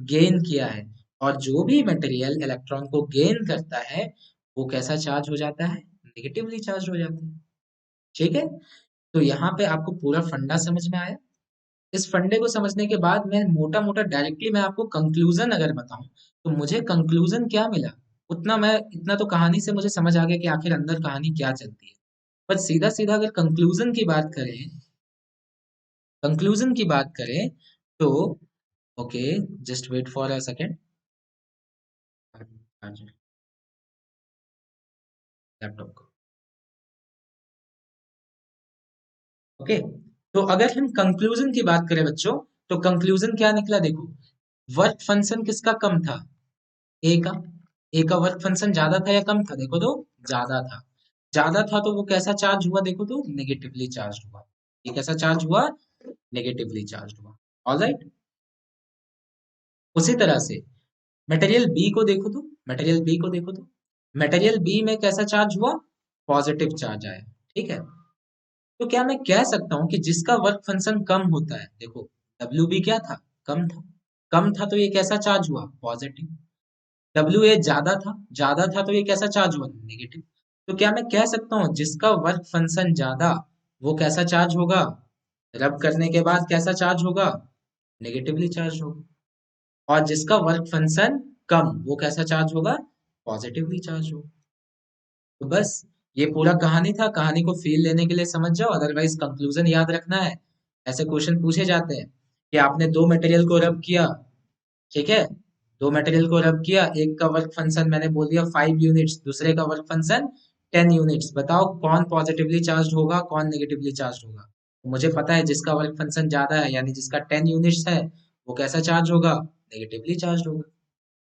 गेन किया है। और जो भी मटेरियल इलेक्ट्रॉन को गेन करता है वो कैसा चार्ज हो जाता है, नेगेटिवली चार्ज हो जाता है। ठीक है, तो यहाँ पे आपको पूरा फंडा समझ में आया। इस फंडे को समझने के बाद मैं मोटा मोटा डायरेक्टली मैं आपको कंक्लूजन अगर बताऊं तो मुझे कंक्लूजन क्या मिला, उतना मैं, इतना तो कहानी से मुझे समझ आ गया कि आखिर अंदर कहानी क्या चलती है। पर सीधा सीधा अगर कंक्लूजन की बात करें, कंक्लूजन की बात करें तो, okay, just wait for a second, laptop को, ओके। तो अगर हम कंक्लूजन की बात करें बच्चों, तो कंक्लूजन क्या निकला, देखो वर्क फंक्शन किसका कम था, ए का, ए का वर्क फंक्शन ज्यादा था या कम था, देखो तो ज्यादा था। ज्यादा था तो वो कैसा चार्ज हुआ, देखो तो नेगेटिवली चार्ज हुआ। ये कैसा चार्ज हुआ, नेगेटिवली चार्ज हुआ। ऑलराइट, उसी तरह से मटेरियल बी को देखो तो, मटेरियल बी को देखो तो, मटेरियल बी में कैसा चार्ज हुआ, पॉजिटिव चार्ज आया। ठीक है, तो क्या मैं कह सकता हूं कि जिसका वर्क फंक्शन कम होता है, देखो डब्ल्यू बी क्या था, कम था, कम था तो ये कैसा चार्ज हुआ, पॉजिटिव। डब्ल्यू ए ज्यादा था, ज्यादा था तो ये कैसा चार्ज हुआ, नेगेटिव। तो क्या मैं कह सकता हूँ जिसका वर्क फंक्शन ज्यादा वो कैसा चार्ज होगा? रब करने के बाद कैसा चार्ज होगा? नेगेटिवली चार्ज होगा। और जिसका वर्क फंक्शन कम वो कैसा चार्ज होगा? पॉजिटिवली चार्ज होगा। तो बस ये पूरा कहानी था। कहानी को फील लेने के लिए समझ जाओ, अदरवाइज कंक्लूजन याद रखना है। ऐसे क्वेश्चन पूछे जाते हैं कि आपने दो मटेरियल को रब किया, ठीक है, दो मटेरियल को रब किया, एक का वर्क फंक्शन मैंने बोल दिया 5 यूनिट्स, दूसरे का वर्क फंक्शन 10 यूनिट्स, बताओ कौन पॉजिटिवली चार्ज होगा कौन नेगेटिवली चार्ज होगा? तो मुझे पता है जिसका वर्क फंक्शन ज्यादा है यानी जिसका 10 यूनिट्स है वो कैसा चार्ज होगा? नेगेटिवली चार्ज होगा।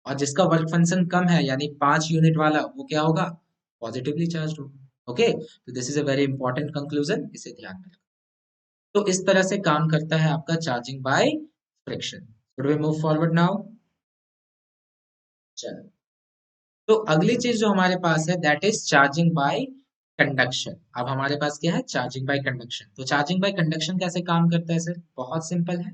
और जिसका वर्क फंक्शन कम है यानी 5 यूनिट वाला वो क्या होगा? पॉजिटिवली चार्ज होगा। ओके, तो this is a very important conclusion, इसे ध्यान में रखो। तो इस तरह से काम करता है आपका charging by friction. Should we move forward now? चलो, तो अगली चीज जो हमारे पास है that is charging by conduction. अब हमारे पास क्या है? Charging by conduction. तो चार्जिंग बाय कंडक्शन कैसे काम करता है सर? बहुत सिंपल है।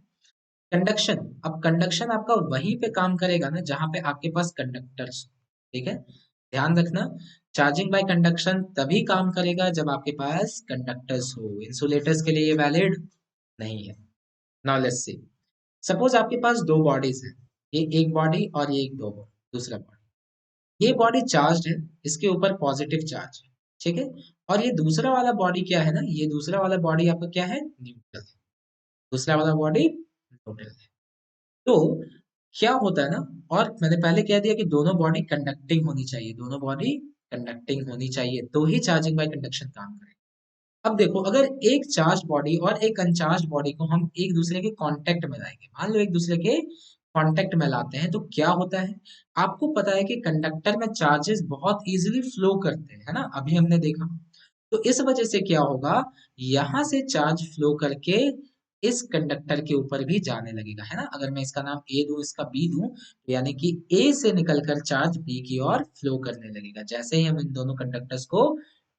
कंडक्शन, अब कंडक्शन आपका वहीं पे काम करेगा ना जहां पे आपके पास कंडक्टर्स, ठीक है, ध्यान रखना। चार्जिंग बाय कंडक्शन तभी काम करेगा जब आपके पास कंडक्टर्स हो। इंसुलेटर्स के लिए ये वैलिड नहीं है। नाउ लेट्स सी, सपोज आपके पास दो बॉडीज है, ये एक बॉडी और ये एक दो दूसरा बॉडी। ये बॉडी चार्ज है, इसके ऊपर पॉजिटिव चार्ज है, ठीक है, और ये दूसरा वाला बॉडी क्या है ना, ये दूसरा वाला बॉडी आपका क्या है? न्यूट्रल है। दूसरा वाला बॉडी न्यूट्रल है। तो क्या होता है ना, और मैंने पहले कह दिया कि दोनों बॉडी कंडक्टिंग होनी चाहिए, दोनों बॉडी कंडक्टिंग होनी चाहिए तो ही चार्जिंग बाय कंडक्शन काम करेगा। अब देखो, अगर एक चार्ज बॉडी और एक अनचार्ज बॉडी को हम एक दूसरे के कांटेक्ट में लाएंगे, मान लो एक दूसरे के कांटेक्ट में लाते हैं, तो क्या होता है? आपको पता है कि कंडक्टर में चार्जेस बहुत इजीली फ्लो करते हैं, है ना, अभी हमने देखा। तो इस वजह से क्या होगा, यहां से चार्ज फ्लो करके इस कंडक्टर के ऊपर भी जाने लगेगा, है ना। अगर मैं इसका नाम ए दूं, इसका बी दूं, तो यानी कि ए से निकलकर चार्ज बी की ओर फ्लो करने लगेगा जैसे ही हम इन दोनों कंडक्टर्स को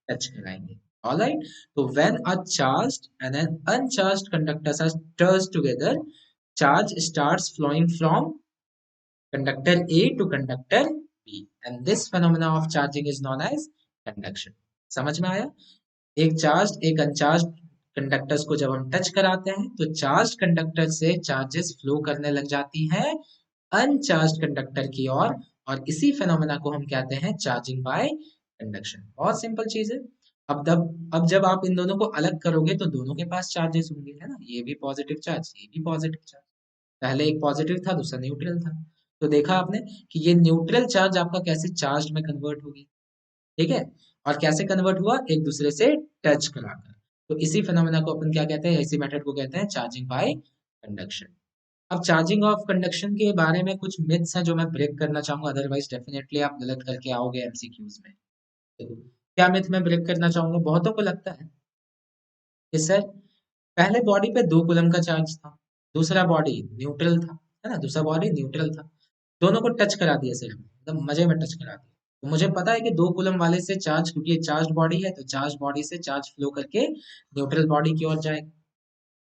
टच कराएंगे। ऑलराइट, तो when a charged and an uncharged conductors are touched together, charge starts flowing from conductor A to conductor B, and this phenomena of charging is known as conduction. समझ में आया? एक charge एक अनचार्ज conductors को जब हम touch कराते हैं तो चार्ज कंडक्टर से चार्जेस फ्लो करने लग जाती हैं अनचार्ज कंडक्टर की ओर, और इसी फेनोमेना को हम कहते हैं चार्जिंग बाय कंडक्शन। बहुत सिंपल चीज है। अब जब आप इन दोनों को अलग करोगे तो दोनों के पास चार्जेस होंगे, है ना, ये भी पॉजिटिव चार्ज ये भी पॉजिटिव चार्ज। पहले एक पॉजिटिव था दूसरा न्यूट्रल था। तो देखा आपने कि ये न्यूट्रल चार्ज आपका कैसे चार्ज में कन्वर्ट होगी, ठीक है, और कैसे कन्वर्ट हुआ? एक दूसरे से टच कराकर। तो इसी फिनोमेना को अपन क्या कहते हैं, इसी मेथड को कहते हैं चार्जिंग बाय कंडक्शन। अब चार्जिंग ऑफ कंडक्शन के बारे में कुछ मिथ्स हैं जो मैं ब्रेक करना चाहूंगा, अदरवाइज डेफिनेटली आप गलत करके आओगे एमसीक्यूज में। देखो, क्या मिथ मैं ब्रेक करना चाहूंगा? बहुतों को लगता है कि सर पहले बॉडी पे 2 कूलम का चार्ज था, दूसरा बॉडी न्यूट्रल था, है ना, दूसरा बॉडी न्यूट्रल था, दोनों को टच करा दिया सर हमने, एकदम मजे में टच करा दिया। तो मुझे पता है कि 2 कूलम वाले से चार्ज, क्योंकि ये चार्ज बॉडी है तो चार्ज बॉडी से चार्ज फ्लो करके न्यूट्रल बॉडी की ओर जाएगा।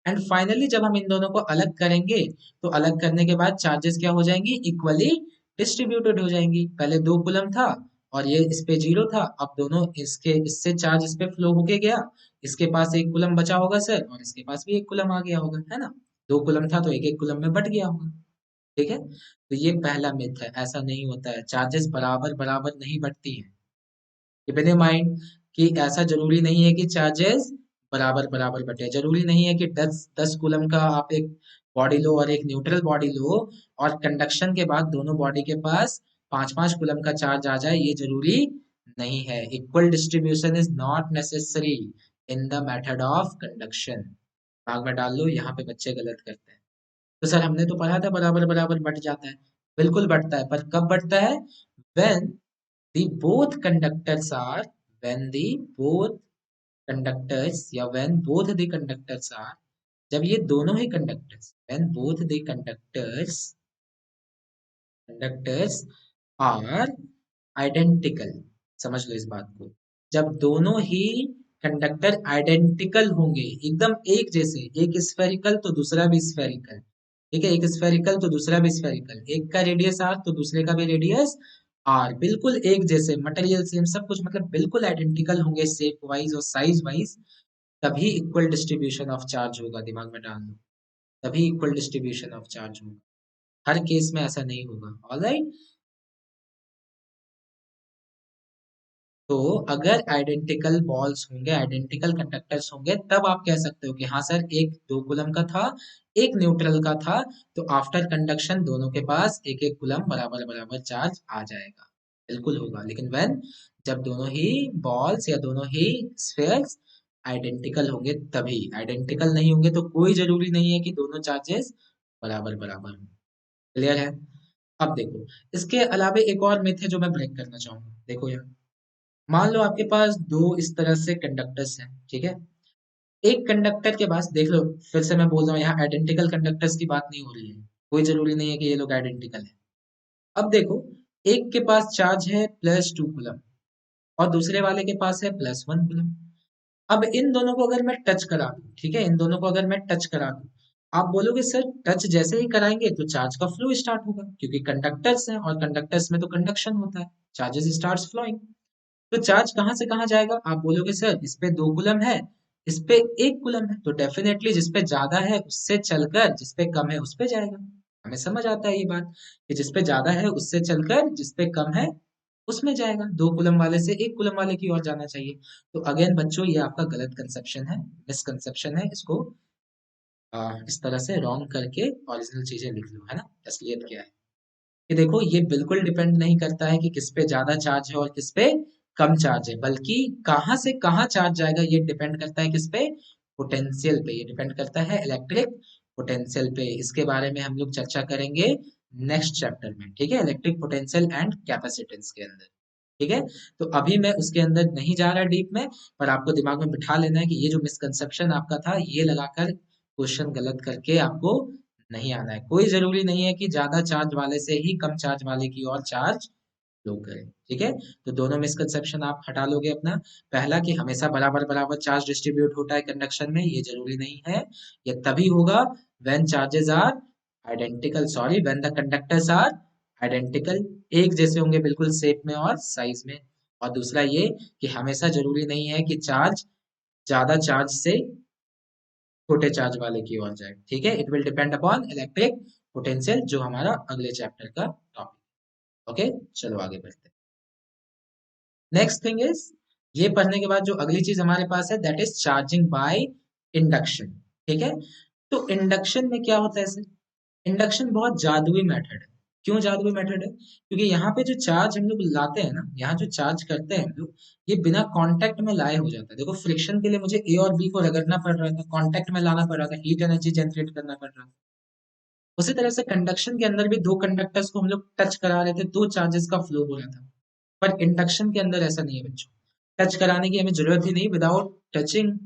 एंड फाइनली जब हम इन दोनों को अलग करेंगे तो अलग करने के बाद चार्जेस क्या हो जाएंगी? इक्वली डिस्ट्रीब्यूटेड हो जाएंगी। पहले 2 कूलम था और ये इस पे 0 था, अब दोनों इसके इससे चार्ज इस पे फ्लो होके गया, इसके पास 1 कूलम बचा होगा सर और इसके पास भी 1 कूलम आ गया होगा, है ना। 2 कूलम था तो एक एक कूलम में बट गया होगा, ठीक है। तो ये पहला मिथ है, ऐसा नहीं होता है, चार्जेस बराबर बराबर नहीं बटती हैं। कीप इन माइंड कि ऐसा जरूरी नहीं है कि चार्जेस बराबर बराबर बटे, जरूरी नहीं है कि 10 10 कूलम का आप एक बॉडी लो और एक न्यूट्रल बॉडी लो और कंडक्शन के बाद दोनों बॉडी के पास 5 5 कूलम का चार्ज आ जाए, ये जरूरी नहीं है। Equal distribution is not necessary in the method of conduction. भाग में डाल लो, यहाँ पे बच्चे गलत करते हैं। तो सर हमने तो पढ़ा था बराबर बराबर बट जाता है, बिल्कुल बटता है, पर कब बटता है? when the both conductors are when the both conductors या when both the conductors are, जब ये दोनों ही conductors when both the conductors are identical, समझ लो इस बात को, जब दोनों ही कंडक्टर आइडेंटिकल होंगे, एकदम एक जैसे, एक स्फेरिकल तो दूसरा भी स्फेरिकल, ठीक है, एक स्फेरिकल तो दूसरा भी स्फेरिकल, एक का रेडियस आर तो दूसरे का भी रेडियस आर बिल्कुल एक जैसे, मटेरियल सेम, सब कुछ मतलब बिल्कुल आइडेंटिकल होंगे शेप वाइज और साइज वाइज, तभी इक्वल डिस्ट्रीब्यूशन ऑफ चार्ज होगा, दिमाग में डाल लो। तभी इक्वल डिस्ट्रीब्यूशन ऑफ चार्ज होगा, हर केस में ऐसा नहीं होगा। ऑलराइट। तो अगर आइडेंटिकल बॉल्स होंगे, आइडेंटिकल कंडक्टर्स होंगे, तब आप कह सकते हो कि हाँ सर, एक 2 कूलम का था, एक न्यूट्रल का था, तो आफ्टर कंडक्शन दोनों के पास एक एक कूलम बराबर बराबर चार्ज आ जाएगा। बिल्कुल होगा, लेकिन व्हेन, जब दोनों ही बॉल्स या दोनों ही स्फीयर्स आइडेंटिकल होंगे तभी। आइडेंटिकल नहीं होंगे तो कोई जरूरी नहीं है कि दोनों चार्जेस बराबर बराबर हों। क्लियर है? अब देखो, इसके अलावा एक और मिथ है जो मैं ब्रेक करना चाहूंगा। देखो यार, मान लो आपके पास दो इस तरह से कंडक्टर्स हैं, ठीक है। एक कंडक्टर के पास देख लो, फिर से मैं बोल रहा हूँ, यहाँ आइडेंटिकल कंडक्टर्स की बात नहीं हो रही है, कोई जरूरी नहीं है कि ये लोग आइडेंटिकल है। अब देखो, एक के पास चार्ज है +2 कूलम और दूसरे वाले के पास है +1 कूलम। अब इन दोनों को अगर मैं टच करा दूं, ठीक है, इन दोनों को अगर मैं टच करा दूं, आप बोलोगे सर टच जैसे ही कराएंगे तो चार्ज का फ्लो स्टार्ट होगा, क्योंकि कंडक्टर्स हैं और कंडक्टर्स में तो कंडक्शन होता है, चार्जेस स्टार्ट्स फ्लोइंग। तो चार्ज कहाँ से कहाँ जाएगा? आप बोलोगे सर इस पे 2 कूलम है, इस पे 1 कूलम है, तो डेफिनेटली जिस पे ज्यादा है उससे चलकर जिस पे कम है उस पे जाएगा। हमें समझ आता है ये बात, कि जिस पे ज्यादा है उससे चलकर जिस पे कम है उसमें जाएगा। 2 कूलम वाले से 1 कूलम वाले की ओर जाना चाहिए। तो अगेन बच्चों, ये आपका गलत कंसेप्शन है, मिसकंसेप्शन है। इसको इस तरह से रॉन्ग करके ओरिजिनल चीजें लिख लो, है ना। असलियत क्या है कि देखो, ये बिल्कुल डिपेंड नहीं करता है कि किस पे ज्यादा चार्ज है और किस पे कम चार्ज है, बल्कि कहाँ से कहाँ चार्ज जाएगा ये डिपेंड करता है किस पे, पोटेंशियल पे। ये डिपेंड करता है इलेक्ट्रिक पोटेंशियल पे। इसके बारे में हम लोग चर्चा करेंगे नेक्स्ट चैप्टर में, ठीक है, इलेक्ट्रिक पोटेंशियल एंड कैपेसिटेंस के अंदर। ठीक है। तो अभी मैं उसके अंदर नहीं जा रहा डीप में, पर आपको दिमाग में बिठा लेना है कि ये जो मिसकंसेप्शन आपका था, ये लगाकर क्वेश्चन गलत करके आपको नहीं आना है। कोई जरूरी नहीं है कि ज्यादा चार्ज वाले से ही कम चार्ज वाले की ओर चार्ज फ्लो करे। ठीक है। तो दोनों मिसकंसेप्शन आप हटा लोगे अपना। पहला कि हमेशा बराबर बराबर चार्ज डिस्ट्रीब्यूट होता है कंडक्शन में, ये जरूरी नहीं है। ये तभी होगा when charges are identical, sorry, when the conductors are identical, एक जैसे होंगे बिल्कुल शेप में और साइज में। और दूसरा ये कि हमेशा जरूरी नहीं है कि चार्ज ज्यादा चार्ज से छोटे चार्ज वाले की ओर जाए। ठीक है। It will depend upon electric potential, जो हमारा अगले चैप्टर का टॉपिक। ओके, चलो आगे बढ़ते हैं। नेक्स्ट थिंग इज, ये पढ़ने के बाद जो अगली चीज हमारे पास है that is charging by induction. ठीक है। तो इंडक्शन में क्या होता है सर? इंडक्शन बहुत जादुई मेथड है। क्यों जादुई मेथड है? क्योंकि यहाँ पे जो चार्ज हम लोग लाते हैं ना, यहाँ जो चार्ज करते हैं हम लोग, ये बिना कांटेक्ट में लाए हो जाता है। देखो, फ्रिक्शन के लिए मुझे ए और बी को रगड़ना पड़ रहा था, कांटेक्ट में लाना पड़ रहा था, हीट एनर्जी जनरेट करना पड़ रहा था। उसी तरह से कंडक्शन के अंदर भी दो कंडक्टर्स को हम लोग टच करा रहे थे, दो चार्जेस का फ्लो हो रहा था। पर इंडक्शन के अंदर ऐसा नहीं है बच्चों। टच कराने की हमें जरूरत ही नहीं, विदाउट टचिंग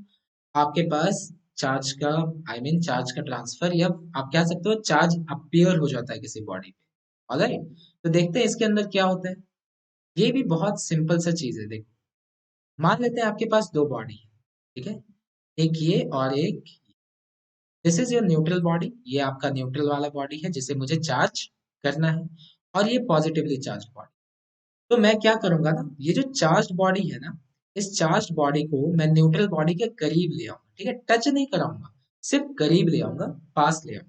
आपके पास चार्ज का, आई मीन चार्ज का ट्रांसफर, या आप कह सकते हो चार्ज अपीयर हो जाता है किसी बॉडी पे। ऑलराइट। तो देखते हैं इसके अंदर क्या होता है। ये भी बहुत सिंपल सा चीज है। देखो, मान लेते हैं आपके पास दो बॉडी है, ठीक है, एक ये और एक, this is your neutral body, ये आपका न्यूट्रल वाला बॉडी है जिसे मुझे चार्ज करना है, और ये पॉजिटिवली चार्ज बॉडी। तो मैं क्या करूंगा ना, ये जो चार्ज बॉडी है ना, इस चार्ज बॉडी को मैं न्यूट्रल बॉडी के करीब ले आऊंगा। ठीक है, टच नहीं कराऊंगा, सिर्फ करीब ले आऊंगा, पास ले आऊंगा।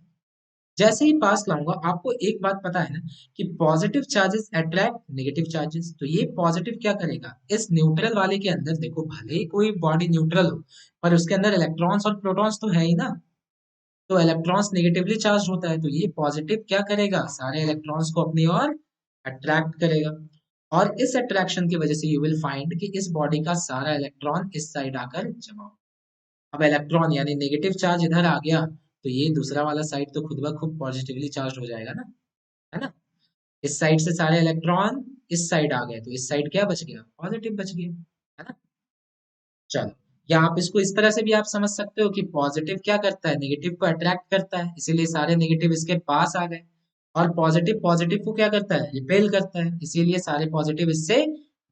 जैसे ही पास लाऊंगा, आपको एक बात पता है ना कि positive charges attract negative charges. तो ये पॉजिटिव क्या करेगा, इस न्यूट्रल वाले के अंदर, देखो भले ही कोई बॉडी न्यूट्रल हो, पर उसके अंदर इलेक्ट्रॉन्स और प्रोटॉन्स तो है ही ना। तो इलेक्ट्रॉन्स नेगेटिवली चार्ज होता है, तो ये पॉजिटिव क्या करेगा, सारे इलेक्ट्रॉन्स को अपनी ओर अट्रैक्ट करेगा। और इस अट्रैक्शन की वजह से यू विल फाइंड कि इस बॉडी का सारा इलेक्ट्रॉन इस साइड आकर जमा हो। अब इलेक्ट्रॉन यानी नेगेटिव चार्ज इधर आ गया, तो ये दूसरा वाला साइड तो खुद ब खुद पॉजिटिवली चार्ज हो जाएगा ना, है ना। इस साइड से सारे इलेक्ट्रॉन इस साइड आ गए, तो इस साइड क्या बच गया, पॉजिटिव बच गया, है ना। चलो, या आप इसको इस तरह से भी आप समझ सकते हो कि पॉजिटिव क्या करता है, नेगेटिव को अट्रैक्ट करता है, इसीलिए सारे नेगेटिव इसके पास आ गए। और पॉजिटिव पॉजिटिव को क्या करता है, रिपेल करता है, इसीलिए सारे पॉजिटिव इससे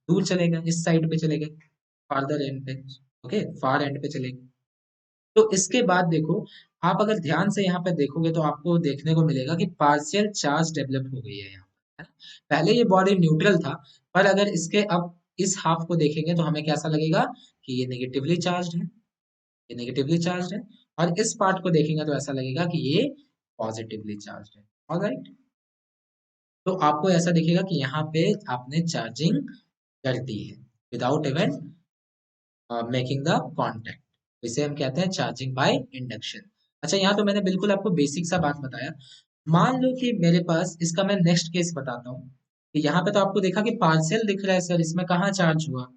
दूर चले गए, इस साइड पे चले गए, फार्दर एंड पे। ओके, फार एंड पे चले गए। तो इसके बाद देखो, आप अगर ध्यान से यहाँ पे देखोगे तो आपको देखने को मिलेगा कि पार्शियल चार्ज डेवलप हो गई है यहाँ। है ना। पहले ये बॉडी न्यूट्रल था, पर अगर इसके अब इस हाफ को देखेंगे तो हमें कैसा लगेगा कि ये नेगेटिवली चार्ज है, ये नेगेटिवली चार्ज है। और इस पार्ट को देखेंगे तो ऐसा लगेगा कि ये पॉजिटिवली चार्ज है। ऑलराइट, तो आपको ऐसा दिखेगा कि यहाँ पे आपने चार्जिंग कर दी है without even making the contact. इसे हम कहते हैं चार्जिंग बाय इंडक्शन। अच्छा, यहाँ तो मैंने बिल्कुल आपको बेसिक सा बात बताया। मान लो कि मेरे पास इसका मैं नेक्स्ट केस बताता हूँ कि यहाँ पे तो आपको देखा कि पार्शियल दिख रहा है सर, इसमें कहाँ चार्ज हुआ।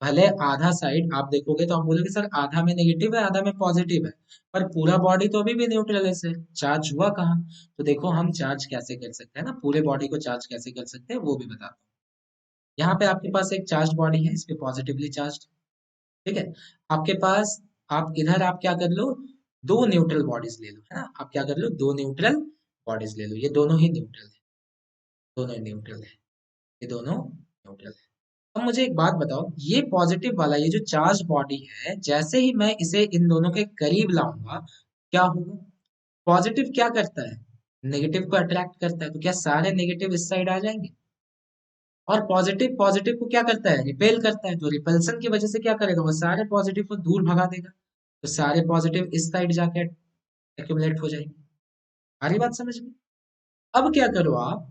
भले आधा साइड आप देखोगे तो आप बोलोगे सर आधा में नेगेटिव है आधा में पॉजिटिव है, पर पूरा बॉडी तो अभी भी न्यूट्रल है सर, चार्ज हुआ कहाँ। तो देखो हम चार्ज कैसे कर सकते हैं ना, पूरे बॉडी को चार्ज कैसे कर सकते हैं वो भी बताता हूँ। यहाँ पे आपके पास एक चार्ज बॉडी है, इस पे पॉजिटिवली चार्ज, ठीक है। आपके पास, आप इधर आप क्या कर लो, दो न्यूट्रल बॉडीज ले लो, है ना। आप क्या कर लो, दो न्यूट्रल बॉडीज ले लो, ये दोनों ही न्यूट्रल है, दोनों न्यूट्रल है, ये दोनों न्यूट्रल है। अब मुझे एक बात बताओ, ये पॉजिटिव वाला ये जो चार्ज बॉडी है, जैसे ही मैं इसे इन दोनों के करीब लाऊंगा क्या होगा। पॉजिटिव क्या करता है, नेगेटिव को अट्रैक्ट करता है, तो क्या सारे नेगेटिव इस साइड आ जाएंगे। और पॉजिटिव पॉजिटिव को क्या करता है, रिपेल करता है, तो रिपल्सन की वजह से क्या करेगा, वो सारे पॉजिटिव को दूर भगा देगा, तो सारे पॉजिटिव इस साइड जाके एक्यूमुलेट हो जाएंगे। आ रही बात समझ में। अब क्या करो आप,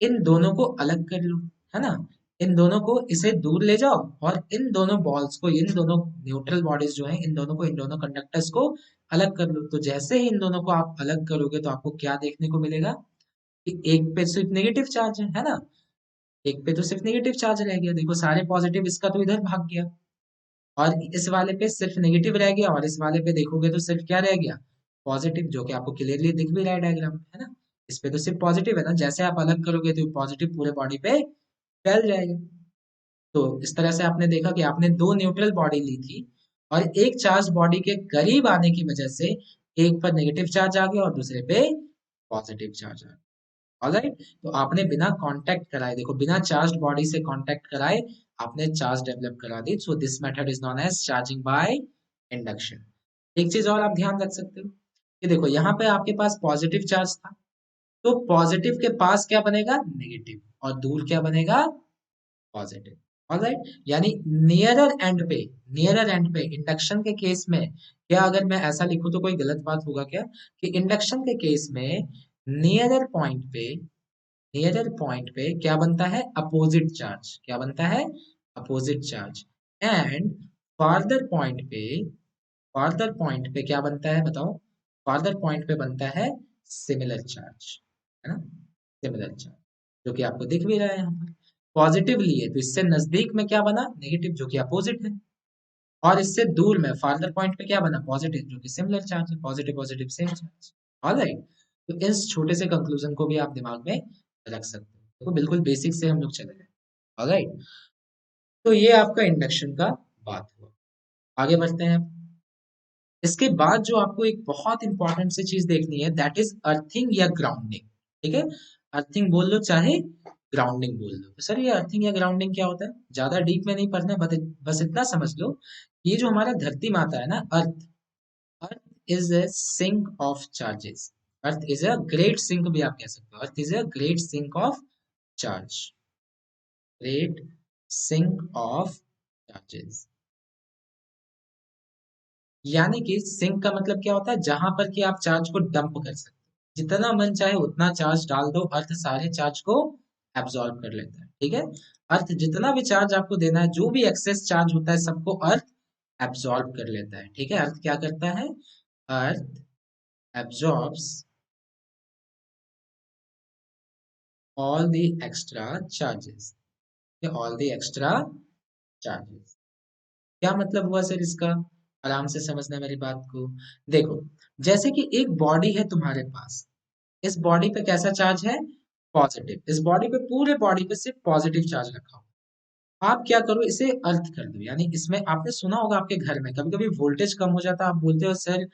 इन दोनों को अलग कर लो, है ना। इन दोनों को इसे दूर ले जाओ और इन दोनों बॉल्स को, इन दोनों न्यूट्रल बॉडीज जो है, इन दोनों को, इन दोनों कंडक्टर्स को अलग कर लो। तो जैसे ही इन दोनों को आप अलग करोगे तो आपको क्या देखने को मिलेगा कि एक पे सिर्फ नेगेटिव चार्ज है ना, एक पे तो सिर्फ नेगेटिव चार्ज रह गया। देखो सारे पॉजिटिव इसका तो इधर भाग गया, और इस वाले पे सिर्फ नेगेटिव रह गया, और इस वाले पे देखोगे तो सिर्फ क्या रह गया, पॉजिटिव, जो कि आपको क्लियरली दिख भी रहा है डायग्राम, है ना। इस पे तो सिर्फ पॉजिटिव है ना, जैसे आप अलग करोगे तो पॉजिटिव पूरे बॉडी पे फैल जाएगा। तो इस तरह से आपने देखा कि आपने दो न्यूट्रल बॉडी ली थी, और एक चार्ज बॉडी के करीब आने की वजह से एक पर नेगेटिव चार्ज आ गया और दूसरे पे पॉजिटिव चार्ज आ गया। ऑलराइट, तो आपने बिना कांटेक्ट कराए, देखो बिना चार्ज बॉडी से कांटेक्ट कराए आपने चार्ज डेवलप करा दी। So this method is known as charging by induction. एक चीज और आप ध्यान रख सकते हो कि देखो यहाँ पे आपके पास पॉजिटिव चार्ज था, तो पॉजिटिव के पास क्या बनेगा, नेगेटिव, और दूर क्या बनेगा, पॉजिटिव। ऑलराइट, यानी नियरर एंड पे, नियरर एंड पे इंडक्शन के केस में, क्या अगर मैं ऐसा लिखूं तो कोई गलत बात होगा क्या, कि इंडक्शन के केस में नियरर पॉइंट पे, नियरर पॉइंट पे क्या बनता है, अपोजिट चार्ज, क्या बनता है, opposite charge. And farther point पे, फार्दर पॉइंट पे क्या बनता है बताओ, फार्दर पॉइंट पे बनता है सिमिलर चार्ज, है ना, सिमिलर चार्ज, जो कि आपको दिख भी रहा है यहाँ पर। पॉजिटिव लिए तो इससे नजदीक में क्या बना, नेगेटिव, जो कि अपोजिट है, और इससे दूर में फार्दर पॉइंट पे क्या बना, पॉजिटिव, जो कि सिमिलर चार्ज है, positive positive same charge. Alright, तो इस छोटे से कंक्लूजन को भी आप दिमाग में रख सकते हो। देखो बिल्कुल बेसिक से हम लोग चले गए। ऑलराइट, तो ये आपका इंडक्शन का बात हुआ। आगे बढ़ते हैं। इसके बाद जो आपको एक बहुत इंपॉर्टेंट सी चीज देखनी है, दैट इज अर्थिंग या ग्राउंडिंग। ठीक है, अर्थिंग बोल लो चाहे ग्राउंडिंग बोल लो। तो सर ये अर्थिंग या ग्राउंडिंग क्या होता है, ज्यादा डीप में नहीं पढ़ना है, बस इतना समझ लो, ये जो हमारा धरती माता है ना, earth, earth is a sink of charges. Earth is a great sink भी आप कह सकते हो, earth is a great sink of charge, great sink of charges. यानी कि सिंक का मतलब क्या होता है, जहां पर कि आप चार्ज को डंप कर सकते हो, जितना मन चाहे उतना चार्ज डाल दो, अर्थ सारे चार्ज को एब्सॉर्ब कर लेता है। ठीक है, अर्थ जितना भी चार्ज आपको देना है, जो भी एक्सेस चार्ज होता है सबको अर्थ एब्सॉर्ब कर लेता है। ठीक है, अर्थ क्या करता है, earth absorbs all the extra charges, all the extra charges. क्या मतलब हुआ सर इसका, आराम से समझना मेरी बात को। देखो, जैसे कि एक बॉडी है तुम्हारे पास, इस बॉडी पे कैसा चार्ज है, पॉजिटिव, इस बॉडी पे, पूरे बॉडी पे सिर्फ पॉजिटिव चार्ज रखा हो। आप क्या करो, इसे अर्थ कर दो। यानी इसमें आपने सुना होगा आपके घर में कभी कभी वोल्टेज कम हो जाता है, आप बोलते हो सर,